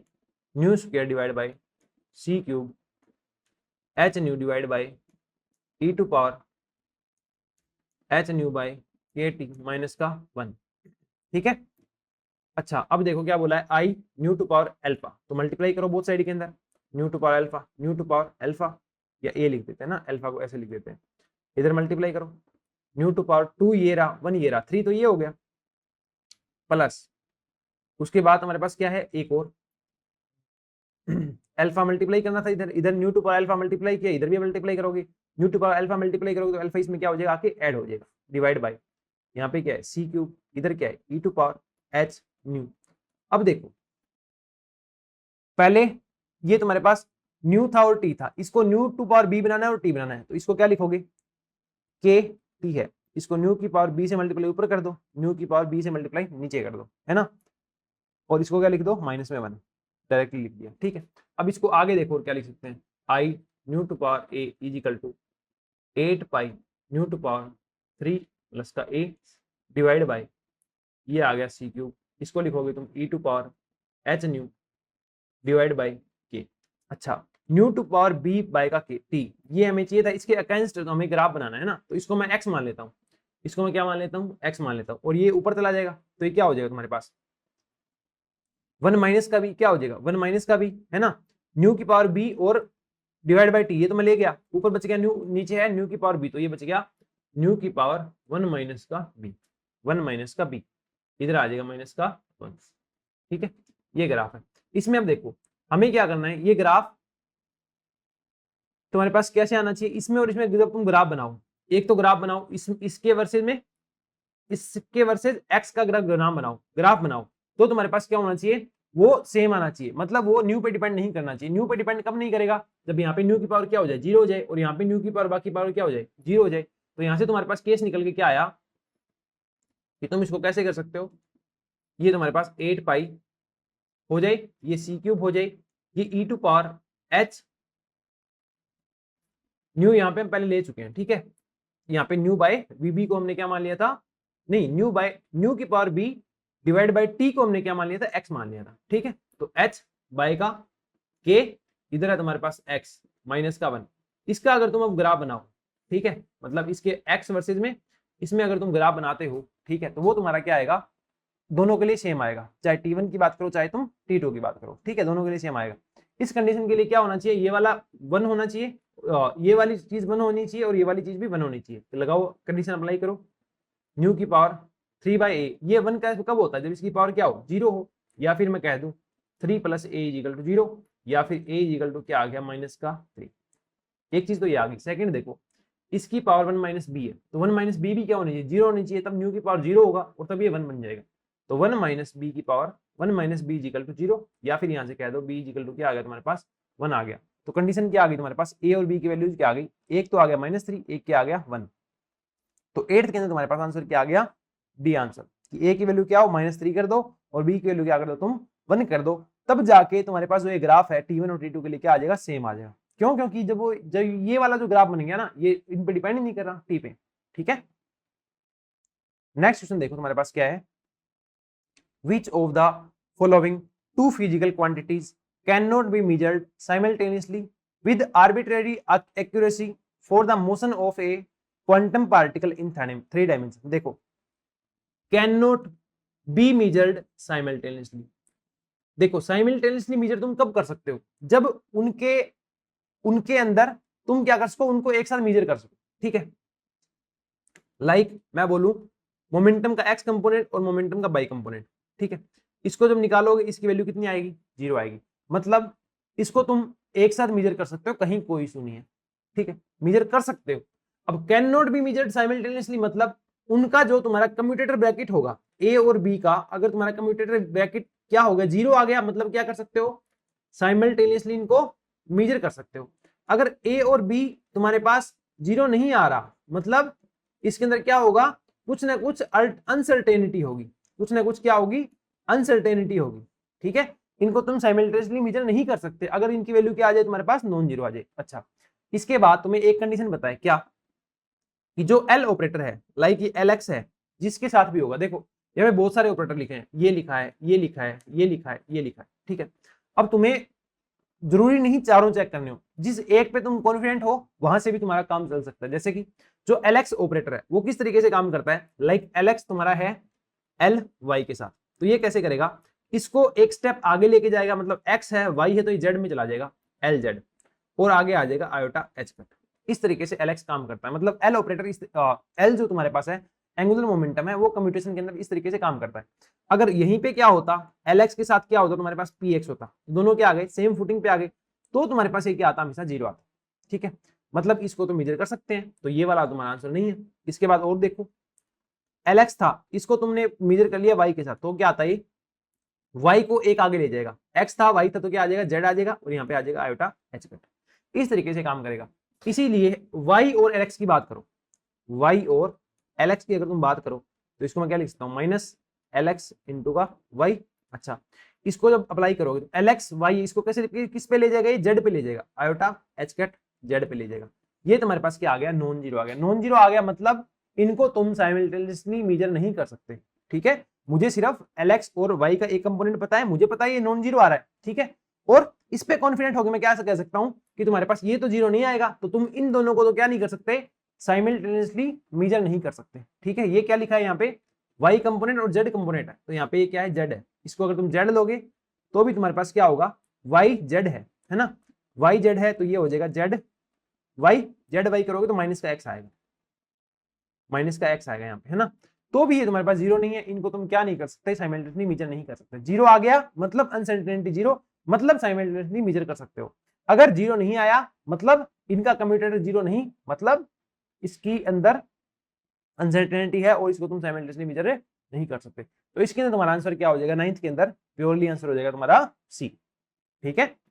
nu square divide by C cube H nu divide by E to power H nu by K T minus का 1। ठीक है, अच्छा अब देखो क्या बोला है, I nu to power alpha, तो मल्टीप्लाई करो बोथ साइड के अंदर, nu to power alpha, nu to power alpha, या ए लिख देते हैं ना, अल्फा को ऐसे लिख देते हैं, इधर मल्टीप्लाई करो, न्यू टू पावर 2 ये रहा, 1 ये रहा, 3 तो ये हो गया, प्लस उसके बाद हमारे पास क्या है, एक और अल्फा मल्टीप्लाई करना था, इधर इधर nu to power alpha multiply किया, इधर भी मल्टीप्लाई करोगे, nu to power alpha multiply करोगे तो अल्फा इसमें क्या हो जाएगा, आके ऐड हो जाएगा, डिवाइड बाय यहाँ पे क्या है सी क्यूब, इधर क्या है ई टू पावर एच न्यू। अब देखो पहले ये तुम्हारे पास न्यू था और टी था, इसको न्यू टू पावर बी बनाना है और टी बनाना है, तो इसको क्या लिखोगे, के टी है, इसको न्यू की पावर बी से मल्टीप्लाई ऊपर कर दो, न्यू की पावर बी से मल्टीप्लाई नीचे कर दो, है ना, और इसको क्या लिख दो माइनस में 1, डायरेक्टली लिख दिया। ठीक है, अब इसको आगे देखो और क्या लिख सकते हैं, I nu to power A is equal to 8 pi nu to power 3 plus का ए डिवाइड बाई ये आ गया सी क्यूब, इसको लिखोगे तुम e to power H nu divide by k. अच्छा nu to power b by का के टी, ये हमें चाहिए था, इसके अगेंस्ट तो हमें ग्राफ बनाना है ना, तो इसको मैं एक्स मान लेता हूँ, इसको मैं क्या मान लेता हूँ, एक्स मान लेता हूँ, और ये ऊपर चला जाएगा, तो ये क्या हो जाएगा तुम्हारे पास 1 माइनस का बी क्या हो जाएगा, 1 माइनस का बी है ना, न्यू की पावर बी और डिवाइड बाई टी, ये तो मैं ले गया, ऊपर बच गया न्यू, नीचे है न्यू की पावर बी, तो ये बच गया न्यू की पावर 1 माइनस का बी, 1 माइनस का बी, इधर आ जाएगा माइनस का 1। ठीक है, ये ग्राफ है। इसमें अब देखो हमें क्या करना है, ये ग्राफ तुम्हारे पास कैसे आना चाहिए, इसमें और इसमें जब तुम ग्राफ बनाओ, एक तो ग्राफ बनाओ इसके वर्सेज में, इसके वर्सेज एक्स का ग्राफ बनाओ, तो तुम्हारे पास क्या होना चाहिए, वो सेम आना चाहिए, मतलब वो न्यू पे डिपेंड नहीं करना चाहिए। न्यू पे डिपेंड कब नहीं करेगा, जब यहाँ पे न्यू की पावर क्या हो जाए, 0 हो जाए, और यहाँ पे न्यू की पावर बाकी पावर क्या हो जाए, 0 हो जाए। तो यहाँ से तुम्हारे पास केस निकल के क्या आया कि तुम इसको कैसे कर सकते हो, ये तुम्हारे पास 8 पाई हो जाए, ये सी क्यूब हो जाए, ये ई टू पावर एच, न्यू यहाँ पे हम पहले ले चुके हैं। ठीक है, यहाँ पे न्यू बाय वीबी को हमने क्या मान लिया था, नहीं न्यू बाय न्यू की power B divide by T को हमने क्या मान लिया था, एक्स मान लिया था। ठीक है, तो एच बाय का के, इधर है तुम्हारे पास एक्स माइनस का 1, इसका अगर तुम अब ग्राफ बनाओ, ठीक है, मतलब इसके एक्स वर्सेज में इसमें अगर तुम ग्राफ बनाते हो, ठीक है, तो वो तुम्हारा क्या आएगा, दोनों के लिए सेम आएगा, चाहे T1 की बात करो चाहे तुम T2 की बात करो। ठीक है, दोनों के लिए सेम आएगा। इस कंडीशन के लिए क्या होना चाहिए, ये वाला 1 होना चाहिए, ये वाली चीज 1 होनी चाहिए, और ये वाली चीज भी 1 होनी चाहिए। तो लगाओ कंडीशन अप्लाई करो, न्यू की पावर 3/a, ये 1 का कब होता है, जब इसकी पावर क्या हो, 0 हो, या फिर मैं कह दूं 3 + a = 0, या फिर a = क्या आ गया, माइनस का 3। एक चीज तो ये आ गई। सेकंड देखो, इसकी पावर 1 माइनस बी है, तो 1 माइनस बी भी क्या होनी चाहिए, 0 होनी चाहिए, तब न्यू की पावर 0 होगा और तब ये 1 बन जाएगा। तो 1 माइनस बी की पावर 1 माइनस बी = 0, या फिर यहाँ से कह दो b = क्या आ गया तुम्हारे पास, 1 आ गया। तो कंडीशन क्या आ गई तुम्हारे पास, a और b की वैल्यूज क्या आ गई, एक तो आ गया -3, एक क्या आ गया 1। तो 8th के अंदर तुम्हारे पास आंसर क्या आ गया, डी आंसर, कि a की वैल्यू क्या हो -3 कर दो और b की वैल्यू क्या कर दो तुम 1 कर दो, तब जाके तुम्हारे पास जो ये ग्राफ है T1 और T2 के लिए क्या आ जाएगा, सेम आ जाएगा। क्यों, क्योंकि जब ये वाला जो ग्राफ बन गया ना, ये इन पे डिपेंड नहीं कर रहा टी पे। ठीक है, नेक्स्ट क्वेश्चन देखो तुम्हारे पास क्या है, which of the following two physical quantities cannot be measured simultaneously with arbitrary accuracy for the motion of a quantum particle in 3 dimensions। देखो cannot be measured simultaneously, देखो साइमल्टेनियसली मेजर तुम कब कर सकते हो, जब उनके अंदर तुम क्या कर सको, उनको एक साथ मेजर कर सको। ठीक है, लाइक मैं बोलूं मोमेंटम का एक्स कंपोनेंट और मोमेंटम का बाई कंपोनेंट। ठीक है, इसको जब निकालोगे इसकी वैल्यू कितनी आएगी, 0 आएगी, मतलब इसको तुम एक साथ मेजर कर सकते हो, कहीं कोई इशू नहीं है। ठीक है, मेजर कर सकते हो। अब can not be measured simultaneously मतलब उनका जो तुम्हारा कम्यूटेटर ब्रैकेट होगा ए और बी का, अगर तुम्हारा कम्यूटेटर ब्रैकेट क्या हो गया, 0 आ गया, मतलब क्या कर सकते हो, साइमल्टेनियसली इनको मेजर कर सकते हो। अगर ए और बी तुम्हारे पास 0 नहीं आ रहा, मतलब इसके अंदर क्या होगा, कुछ ना कुछ अनसर्टेनिटी होगी, कुछ ना कुछ क्या होगी, अनसर्टेनिटी होगी। ठीक है, इनको तुम साइमल्टेनियसली मेजर नहीं कर सकते, अगर इनकी वैल्यू क्या आ जाए तुम्हारे पास, नॉन जीरो आ जाए। अच्छा, इसके बाद तुम्हें एक कंडीशन बताए क्या, कि जो एल ऑपरेटर है, लाइक ये LX है, जिसके साथ भी होगा, देखो यहाँ पे बहुत सारे ऑपरेटर लिखे हैं, ये लिखा है, ये लिखा है, ये लिखा है, ये लिखा है। ठीक है, अब तुम्हें जरूरी नहीं चारों चेक करने हो, जिस एक पे तुम कॉन्फिडेंट हो वहां से भी तुम्हारा काम चल सकता है। जैसे कि जो LX ऑपरेटर है वो किस तरीके से काम करता है, लाइक LX तुम्हारा है LY के साथ, तो ये कैसे करेगा, इसको एक स्टेप आगे लेके जाएगा, मतलब X है Y है तो ये Z में चला जाएगा LZ, और आगे आ जाएगा आयोटा H कट। इस तरीके से LX काम करता है, मतलब L ऑपरेटर L जो तुम्हारे पास है एंगुलर मोमेंटम है, वो कम्यूटेशन के अंदर इस तरीके से काम करता है। अगर यहीं पे क्या होता, LX के साथ क्या होता, तुम्हारे पास PX होता, दोनों क्या आ गए, सेम फुटिंग पे आ गए, तो तुम्हारे पास ये क्या आता, हमेशा 0 आता। ठीक है, मतलब इसको तो मेजर कर सकते हैं, तो ये वाला तुम्हारा आंसर नहीं है। इसके बाद और देखो, LX था, इसको तुमने मेजर कर लिया Y के साथ, तो क्या आता है, Y को एक आगे ले जाएगा, X था Y था तो क्या आ जाएगा, Z आ जाएगा, और यहाँ पे आ जाएगा आयोटा H कट। इस तरीके से काम करेगा। इसीलिए Y और LX की बात करो, Y और LX की अगर तुम बात करो, तो इसको मैं क्या लिख सकता हूँ, -LX इंटू का Y। अच्छा, इसको जब अप्लाई करोगे तो LX Y, इसको कैसे किस पे ले जाएगा, ये Z पे ले जाएगा, आयोटा H कट Z पे ले जाएगा। ये तुम्हारे पास क्या आ गया, नॉन जीरो आ गया। नॉन जीरो आ गया मतलब इनको तुम साइमल्टेनियसली मेजर नहीं कर सकते। ठीक है, मुझे सिर्फ LX और Y का एक कंपोनेंट पता है, मुझे पता है ये नॉन जीरो आ रहा है। ठीक है, और इस पे कॉन्फिडेंट होकर मैं क्या कह सकता हूं कि तुम्हारे पास ये तो जीरो नहीं आएगा, तो तुम इन दोनों को तो क्या नहीं कर सकते, साइमल्टेनियसली मेजर नहीं कर सकते। ठीक है, ये क्या लिखा है यहाँ पे, Y कंपोनेंट और Z कंपोनेंट है, तो यहाँ पे ये क्या है, Z है। इसको अगर तुम Z लोगे तो भी तुम्हारे पास क्या होगा, वाई जेड है ना, वाई जेड है तो ये हो जाएगा जेड वाई करोगे तो माइनस का एक्स आएगा, माइनस का एक्स आएगा यहाँ पे, है ना। तो भी ये तुम्हारे पास जीरो नहीं है, इनको तुम क्या नहीं कर सकते, साइमल्टेनियसली मेजर नहीं कर सकते। जीरो आ गया मतलब अनसर्टेनिटी जीरो, मतलब साइमल्टेनियसली मेजर कर सकते हो। अगर जीरो नहीं आया मतलब इनका कम्यूटेटर जीरो नहीं, मतलब इसकी अंदर अनसर्टेनिटी है और इसको तुम साइमल्टेनियसली मेजर नहीं कर सकते। तो इसके अंदर तुम्हारा आंसर क्या हो जाएगा, नाइन्थ के अंदर प्योरली आंसर हो जाएगा तुम्हारा सी। ठीक है,